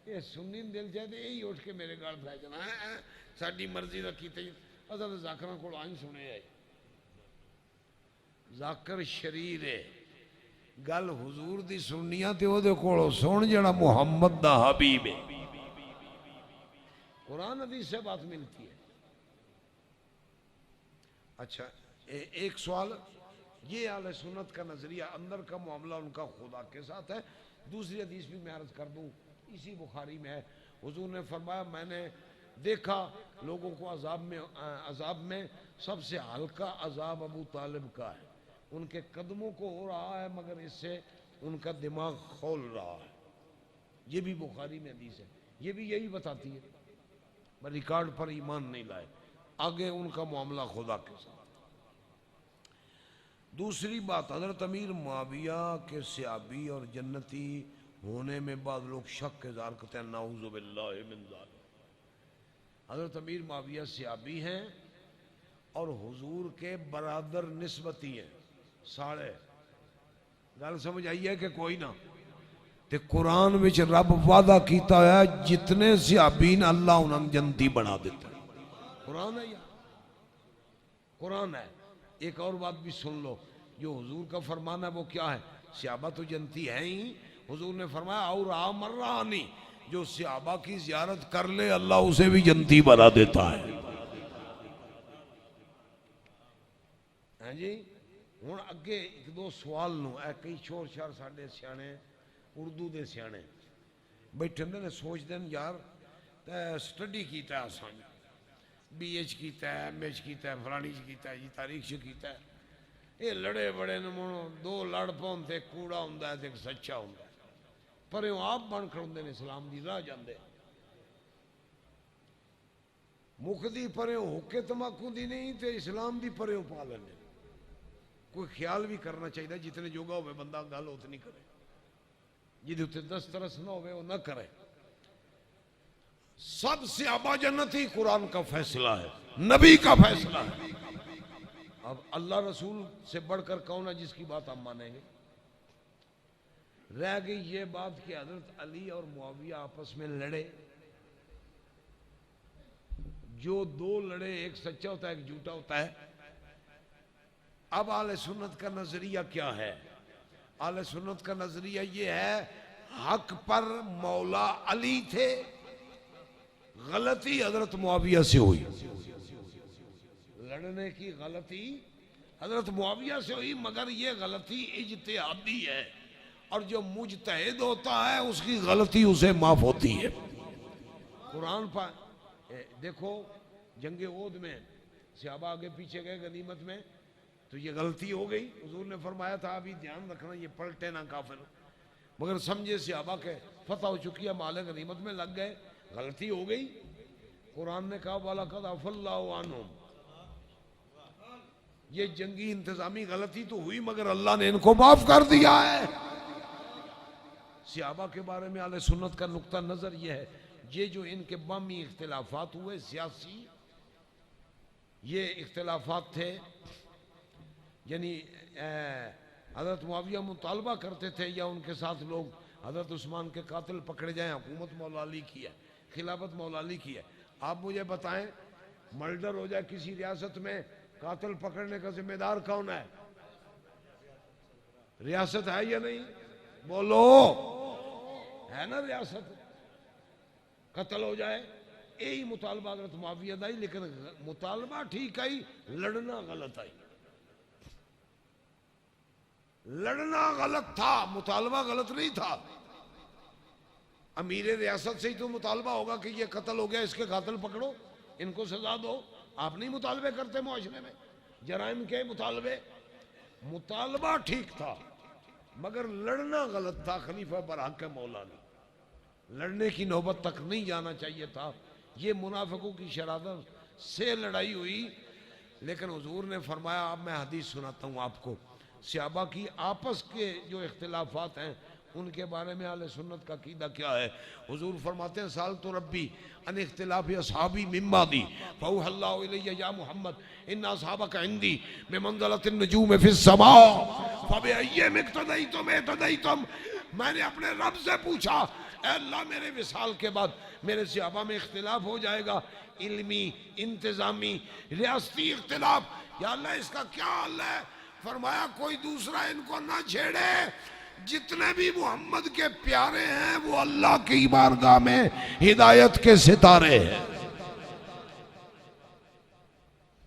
یہ سنی دل چاہتے یہی اٹھ کے میرے گال پہ جانا ساری مرضی کا کیتے اصل ذاکر کو آئیں سنے آئے ذاکر شریر ہے گل حضور دی سننیاں تے وہ دے کولو سن جڑا محمد دا حبیب ہے. قرآن حدیث سے بات ملتی ہے. اچھا ایک سوال یہ اہل سنت کا نظریہ اندر کا معاملہ ان کا خدا کے ساتھ ہے. دوسری حدیث بھی میں عرض کر دوں اسی بخاری میں ہے. حضور نے فرمایا میں نے دیکھا لوگوں کو عذاب میں سب سے ہلکا عذاب ابو طالب کا ہے. ان کے قدموں کو ہو رہا ہے مگر اس سے ان کا دماغ کھول رہا ہے. یہ بھی بخاری میں حدیث ہے. یہ بھی یہی بتاتی ہے ریکارڈ پر ایمان نہیں لائے آگے ان کا معاملہ خدا کے ساتھ. دوسری بات حضرت امیر معاویہ کے صحابی اور جنتی ہونے میں بعض لوگ شک کے اظہار کرتے ہیں نعوذ باللہ من ذالک. حضرت امیر معاویہ صحابی ہیں اور حضور کے برادر نسبتی ہیں ساڑھے گل سمجھ آئی ہے کہ کوئی نہ تے قرآن وچ رب وعدہ کیتا ہے جتنے صحابین اللہ انہوں جنتی بنا دیتا ہے. قرآن ہے یا قرآن ہے. ایک اور بات بھی سن لو جو حضور کا فرمان ہے وہ کیا ہے صحابہ تو جنتی ہیں ہی. حضور نے فرمایا اور آمرانی جو صحابہ کی زیارت کر لے اللہ اسے بھی جنتی بنا دیتا ہے. ہاں جی ہوں اگے ایک دو سوال نو اے کئی شور شار ساڈے سیانے اردو دے سیانے بیٹھے نے سوچ دیں یار سٹڈی کیتا ہے آسان بی ایچ کیتا ہے ایم ایچ کیتا ہے فلانی کیتا ہے جی تاریخ سے کیتا ہے یہ لڑے بڑے نمونو دو لڑ پون تے کوڑا ہوں تے ایک سچا ہوں پر آپ بن کر ہوں اسلام دی راہ جاندے. مکھ دی پروں ہو کے تماکو دی نہیں تے اسلام دی پروں پا لینے. کوئی خیال بھی کرنا چاہیے جتنے جوگا ہوئے بندہ گل اتنی کرے, جی اتنے دسترس نہ ہوئے وہ نہ کرے. سب صحابہ جنتی قرآن کا فیصلہ ہے, نبی کا فیصلہ ہے. اب اللہ رسول سے بڑھ کر کون ہے جس کی بات ہم مانیں گے؟ رہ گئی یہ بات کہ حضرت علی اور معاویہ آپس میں لڑے. جو دو لڑے ایک سچا ہوتا ہے ایک جھوٹا ہوتا ہے. اب اہل سنت کا نظریہ کیا ہے؟ اہل سنت کا نظریہ یہ ہے حق پر مولا علی تھے, غلطی حضرت معاویہ سے ہوئی. لڑنے کی غلطی حضرت معاویہ سے ہوئی مگر یہ غلطی اجتہادی ہے, اور جو مجتہد ہوتا ہے اس کی غلطی اسے معاف ہوتی ہے. قرآن دیکھو جنگ احد میں صحابہ آگے پیچھے گئے غنیمت میں, تو یہ غلطی ہو گئی. حضور نے فرمایا تھا ابھی دھیان رکھنا یہ پلٹے نہ کافر, مگر سمجھے صحابہ کے فتح ہو چکی ہے, مال غنیمت میں لگ گئے, غلطی ہو گئی. قرآن نے کہا وَلَقَدْ عَفَا اللَّهُ عَنْهُمْ, یہ جنگی انتظامی غلطی تو ہوئی مگر اللہ نے ان کو معاف کر دیا ہے. صحابہ کے بارے میں اہل سنت کا نقطہ نظر یہ ہے, یہ جو ان کے باہمی اختلافات ہوئے سیاسی, یہ اختلافات تھے. یعنی حضرت معاویہ مطالبہ کرتے تھے یا ان کے ساتھ لوگ حضرت عثمان کے قاتل پکڑے جائیں, حکومت مولا علی کی ہے, خلافت مولا علی کی ہے. آپ مجھے بتائیں مرڈر ہو جائے کسی ریاست میں, قاتل پکڑنے کا ذمہ دار کون ہے؟ ریاست ہے یا نہیں؟ بولو, ہے نا ریاست. قتل ہو جائے, یہی مطالبہ حضرت معاویہ دا ہی, لیکن مطالبہ ٹھیک آئی, لڑنا غلط آئی. لڑنا غلط تھا, مطالبہ غلط نہیں تھا. امیر ریاست سے ہی تو مطالبہ ہوگا کہ یہ قتل ہو گیا اس کے قاتل پکڑو, ان کو سزا دو. آپ نہیں مطالبے کرتے معاشرے میں جرائم کے مطالبے؟ مطالبہ ٹھیک تھا مگر لڑنا غلط تھا. خلیفہ برحق مولا نے لڑنے کی نوبت تک نہیں جانا چاہیے تھا. یہ منافقوں کی شرارت سے لڑائی ہوئی. لیکن حضور نے فرمایا, اب میں حدیث سناتا ہوں آپ کو, صحابہ کی آپس کے جو اختلافات ہیں ان کے بارے میں اہل سنت کا عقیدہ کیا ہے. حضور فرماتے ہیں سالت ربی ان اختلاف اصحابی من بعدی فاوحى اللہ الی یا محمد ان اصحابک عندی بمنزلۃ النجوم فی السماء فبأیہم اقتدیتم اہتدیتم. میں نے اپنے رب سے پوچھا, اے اللہ میرے وصال کے بعد میرے صحابہ میں اختلاف ہو جائے گا, علمی, انتظامی, ریاستی اختلاف, یا اللہ اس کا کیا حل ہے؟ فرمایا کوئی دوسرا ان کو نہ چھیڑے, جتنے بھی محمد کے پیارے ہیں وہ اللہ کی بارگاہ میں ہدایت کے ستارے ہیں.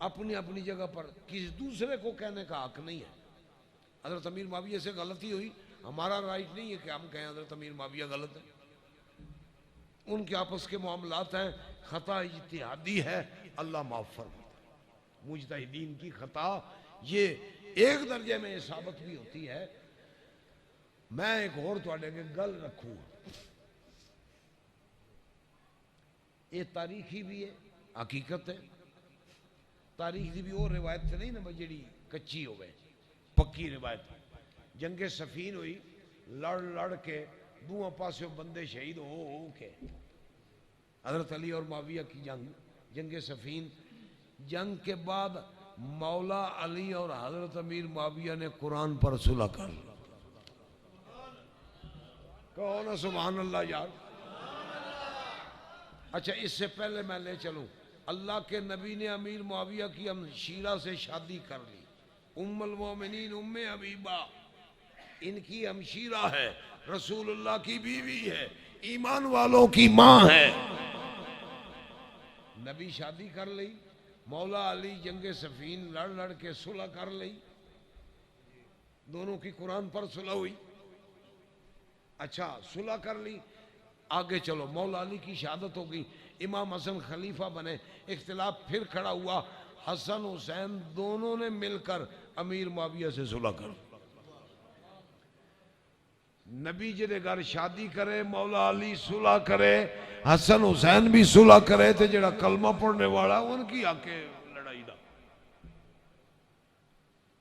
اپنی اپنی جگہ پر کسی دوسرے کو کہنے کا حق نہیں ہے. حضرت امیر معاویہ سے غلطی ہوئی, ہمارا رائٹ نہیں ہے کہ ہم کہیں حضرت امیر معاویہ غلط ہے. ان کے آپس کے معاملات ہیں, خطا اجتہادی ہے, اللہ معاف فرماتا ہے. مجتہدین کی خطا یہ ایک درجے میں ثابت بھی ہوتی ہے. میں ایک اور تواڈے کے گل رکھوں, یہ تاریخی بھی ہے, حقیقت ہے. تاریخ دی بھی اور روایت سے نہیں نا جڑی کچی ہو گئے, پکی روایت. جنگ صفین ہوئی, لڑ لڑ کے دونوں پاسوں بندے شہید ہو کے, حضرت علی اور معاویہ کی جنگ, جنگ صفین. جنگ کے بعد مولا علی اور حضرت امیر معاویہ نے قرآن پر صلح کر لی. کہو نا سبحان اللہ یار. اچھا اس سے پہلے میں لے چلوں, اللہ کے نبی نے امیر معاویہ کی ہمشیرہ سے شادی کر لی. ام المومنین ام حبیبہ ان کی ہمشیرہ ہے, رسول اللہ کی بیوی ہے, ایمان والوں کی ماں ہے. نبی شادی کر لی, مولا علی جنگ صفین لڑ لڑ کے صلح کر لی, دونوں کی قرآن پر صلح ہوئی. اچھا صلح کر لی, آگے چلو, مولا علی کی شہادت ہو گئی, امام حسن خلیفہ بنے, اختلاف پھر کھڑا ہوا. حسن حسین دونوں نے مل کر امیر معاویہ سے صلح کر. نبی جدے گھر شادی کرے مولا علی صلح کرے حسن حسین بھی صلح کرے تے جڑا کلمہ پڑھنے والا ان کی آکے لڑائی دا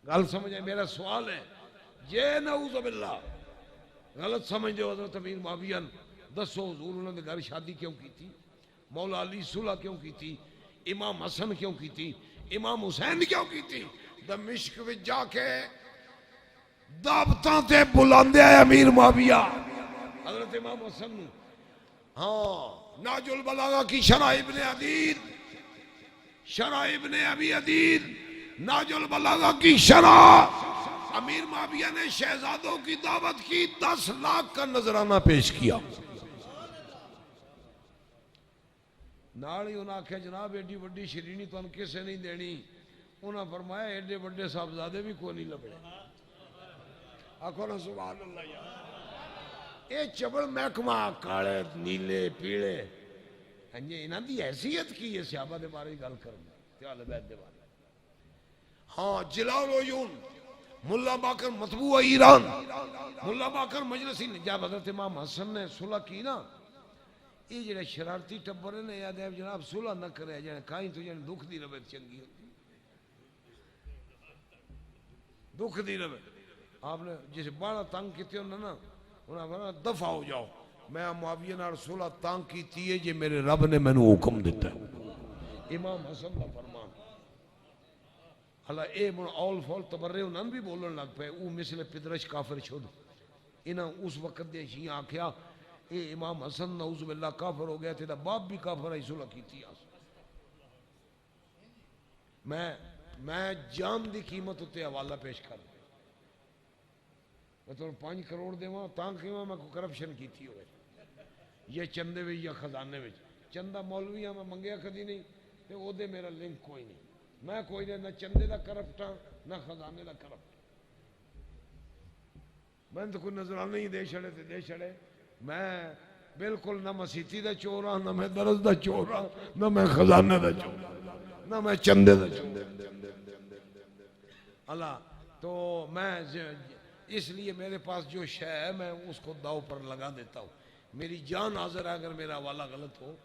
گل سمجھے میرا سوال ہے یہ نعوذ باللہ غلط سمجھ دے حضرت امیر معاویہ دسو حضور انہوں نے گھر شادی کیوں کی تھی مولا علی صلح کیوں کی تھی امام حسن کیوں کی تھی امام حسین کیوں کی تھی دمشق وچ جا کے دعوتاں تے بلاندے آئے امیر معاویہ حضرت امام حسن نے ہاں ناج البلاغہ کی شرح ابن عدید شرح ابن ابی عدید ناج البلاغہ کی شرح امیر معاویہ نے شہزادوں کی دعوت کی 10 لاکھ کا نذرانہ پیش کیا نال ہی انہاں آکھیا جناب ایڈی وڈی شرینی تو ان کسے نہیں دینی انہاں فرمایا ایڈے وڈے صاحبزادے بھی کوئی نہیں لبڑے آکھو نا سبحان اللہ یار اے چبل محکمہ کالے نیلے پیڑے انہاں دی حیثیت کی ہے صحابہ دے بارے گل کرنا تے اہل بیت دے بارے ہاں جلال العیون ملا باقر مطبوع ایران ملا باقر مجلسی جب حضرت امام حسن نے صلح کی نا یہ جڑے شرارتی ٹبر نے یاد ہے جناب صلح نہ کرے جانے کہیں تو جانے دکھ دی ربت چنگی ہوتی دکھ دی ربت آپ نے جسے بڑا تنگ کیتے ہونا نا انہاں فرمایا دفع ہو جاؤ میں معاویہ نال صلح تنگ کیتی ہے جے میرے رب نے میں نے حکم دیتا ہے امام حسن کا فرمان اللہ اے من اول فول تبرے انہاں بھی بولن لگ پے او مثل پدرش کافر شد انہاں اس وقت دے شیعہ آکھیا اے امام حسن نعوذ باللہ کافر ہو گیا تیرا باپ بھی کافر ہے صلح کیتی آس میں جان دی قیمت ہوتے حوالہ پیش کر میں تو 5 کروڑ دے وہاں تاں کیوں میں کو کرپشن کیتی ہوئے یہ چندے وچ یا خزانے وچ چندہ مولویاں میں منگیا کدی نہیں تے او دے میرا لنک کوئی نہیں میں کوئی نہ چندے دا کرپٹ ہاں نہ خزانے دا کرپٹ میں تو کوئی نظرانہ ہی دے چھڑے تے دے چھڑے میں بالکل نہ مسیتی دا چور ہاں نہ میں درز دا چور ہاں نہ میں خزانے دا چور ہاں نہ میں چندے دا چور اللہ تو میں اس لیے میرے پاس جو شے ہے میں اس کو داؤ پر لگا دیتا ہوں میری جان حاضر ہے اگر میرا حوالہ غلط ہو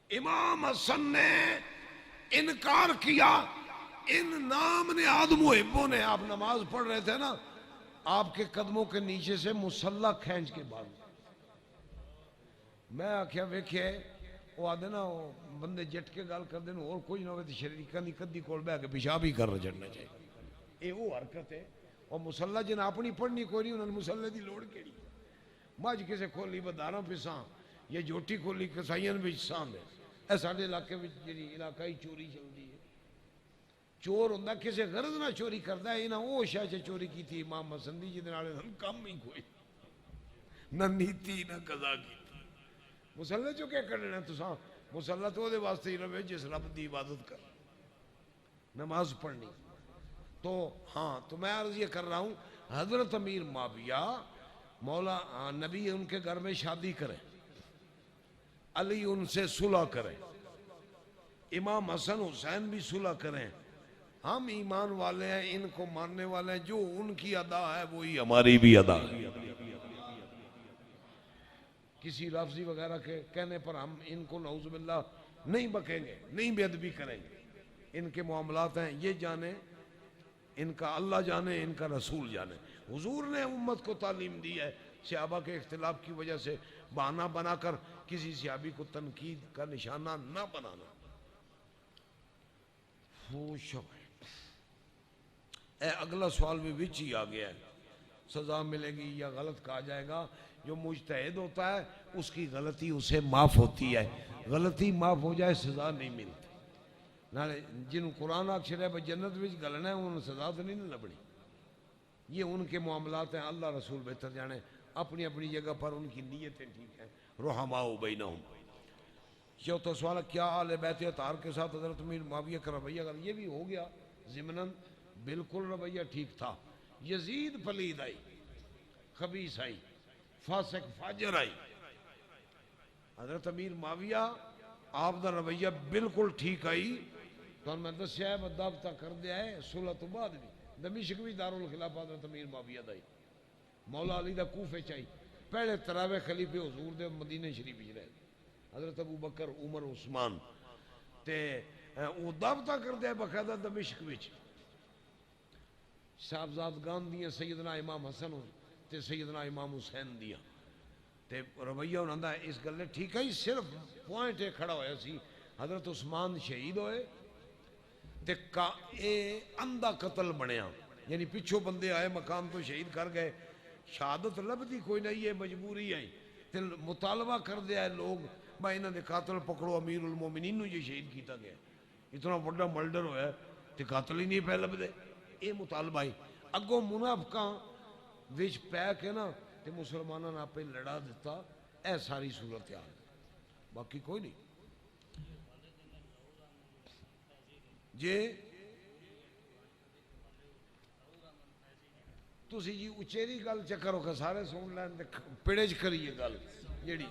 امام حسن نے انکار کیا ان نام نے آدم محبوں نے آپ نماز پڑھ رہے تھے نا آپ کے قدموں کے نیچے سے مسلح کھینچ کے بعد میں آکھیا ویکھے وہ آدھے نا بندے جٹ کے گال کر دینا اور کوئی نہ ہوئے تو شریکہ نہیں کدی کول بے کے پیشاب ہی کر چڑھنا چاہیے یہ وہ حرکت ہے اور مسلح جن اپنی پڑھنی کوئی نہیں انہوں نے مسلح دی لوڑ کیڑی مجھ کسے کھولی بداراں پساں یا جوٹی کھولی کسائیاں بھی سان دے اے ساڑھے علاقے میں جی علاقائی چوری چلتی ہے چور ہوندہ کسے غرض نہ چوری کرتا ہے انہاں وہ شاہ سے چوری کی تھی امام حسن دی جدن آلے ہم کم ہی کوئی نہ نیتی نہ قضا کی تھی مسلح جو کیا کرنا تو ساں مسلح تو دے واسطے ہی رہے جس رب دی عبادت کر نماز پڑھنی تو ہاں تو میں عرض یہ کر رہا ہوں حضرت امیر معاویہ مولا نبی ان کے گھر میں شادی کرے علی ان سے صلح کرے امام حسن حسین بھی صلح کریں ہم ایمان والے ہیں ان کو ماننے والے ہیں جو ان کی ادا ہے وہی ہماری بھی ادا ہے کسی لفظی وغیرہ کے کہنے پر ہم ان کو نعوذ باللہ نہیں بکیں گے نہیں بے ادبی کریں گے ان کے معاملات ہیں یہ جانے ان کا اللہ جانے ان کا رسول جانے حضور نے امت کو تعلیم دی ہے صحابہ کے اختلاف کی وجہ سے بہانہ بنا کر کسی صحابی کو تنقید کا نشانہ نہ بنانا اگلا سوال بھی وچ ہی آ گیا ہے سزا ملے گی یا غلط کہا جائے گا جو مجتہد ہوتا ہے اس کی غلطی اسے معاف ہوتی ہے غلطی معاف ہو جائے سزا نہیں ملتی نالے جن قرآن اکشر ہے جنت وچ گلنا ہے انہوں سزا تو نہیں لبڑی یہ ان کے معاملات ہیں اللہ رسول بہتر جانے اپنی اپنی جگہ پر ان کی نیتیں ٹھیک ہیں رحماء بینہم چوتھا سوال کیا آل بیت اطہار کے ساتھ حضرت امیر معاویہ کا رویہ اگر یہ بھی ہو گیا ضمناً بالکل رویہ ٹھیک تھا یزید پلید آئی خبیث آئی فاسق فاجر آئی حضرت امیر معاویہ آپ دا رویہ بالکل ٹھیک آئی تو میں دسیا ہے بدابطہ کر دیا ہے صلح تو بعد بھی دمشق بھی دارالخلافہ حضرت امیر معاویہ دائی مولا علی دا کوفے چاہی پہلے تراویح خلیفے حضور دے مدینے شریف وچ رہے حضرت ابو بکر عمر عثمان تے وہ دعوتاں کردے ہیں باقاعدہ دمشق وچ صاحبزادگان دیاں سیدنا امام حسن تے سیدنا امام حسین دیاں تے رویہ انہاں دا اس گلے ٹھیک ہے صرف پوائنٹ ایک کھڑا ہویا سی حضرت عثمان شہید ہوئے تے اے اندھا قتل بنیا یعنی پچھو بندے آئے مقام تو شہید کر گئے شہادت لبدی کوئی نہیں ہے مجبوری ہے تے مطالبہ کر دیا ہے لوگ میں انہاں دے قاتل پکڑو امیر المومنین نو یہ شہید کیتا گیا اتنا بڑا ملڈر ہویا ہے تے قاتل ہی نہیں پہ لبدے اے مطالبہ ہی اگوں منافقاں وچ پہ کے نا تے مسلمانوں نے پہ لڑا دیتا اے ساری صورتحال باقی کوئی نہیں جے تسی جی اچیری گل چکرو کہ سارے سن لین تے پیڑے چ کریے گل جیڑی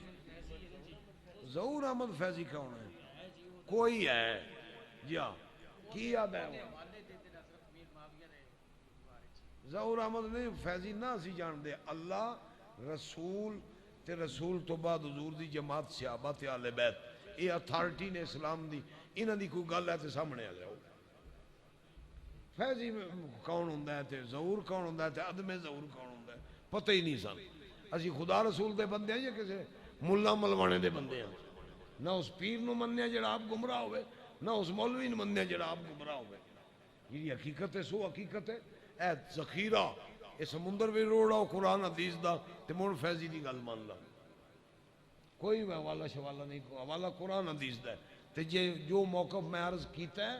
ظہور احمد فیضی کون ہے کوئی ہے جی ہاں کی یاد ہے وہ ظہور احمد نہیں فیضی نہ اسی جان دے اللہ رسول تے رسول تو بعد حضور دی جماعت صحابہ تے آل بیت یہ اتھارٹی نے اسلام دی انہاں دی کوئی گل ہے تے سامنے آ جاؤ فیضی کون ہوندہ ہے تے ظہور کون ہوندہ ہے تے عدم ظہور کون ہوندہ ہے پتہ ہی نہیں سن اسی خدا رسول دے بندے ہیں یا کسے ملا ملوانے دے بندے ہیں نہ اس پیر نو مننے جڑا آپ گمراہ ہوئے نہ اس مولوی نو مننے جڑا آپ گمراہ ہوئے یہ حقیقت ہے سو حقیقت ہے اے ذخیرہ اے سمندر بھی روڑا ہو قرآن حدیث دا تے مون فیضی دی گل مان لا کوئی حوالہ شوالہ نہیں حوالہ قرآن حدیث دا ہے تے جو موقف میں عرض کیتا ہے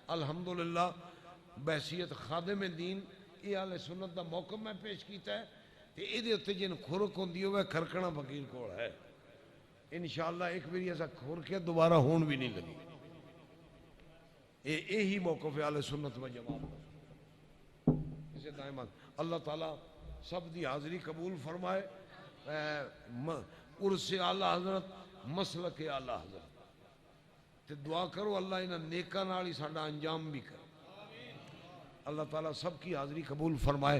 الحمدللہ بحثیت خادم دین یہ اہل سنت دا موقف میں پیش کیتا ہے تے ایدے اتے جن کھرک ہوندی ہوئے کھرکنا فقیر کوڑ ہے انشاءاللہ ایک بری ایسا کھرکے دوبارہ ہون بھی نہیں لگی یہی موقف ہے اہل سنت و جماعت اسے دائمان اللہ تعالیٰ سب دی حاضری قبول فرمائے عرص اعلیٰ حضرت مسلک اعلیٰ حضرت تے دعا کرو اللہ انہاں نیکاں نال ہی ساڈا انجام بھی کرے اللہ تعالیٰ سب کی حاضری قبول فرمائے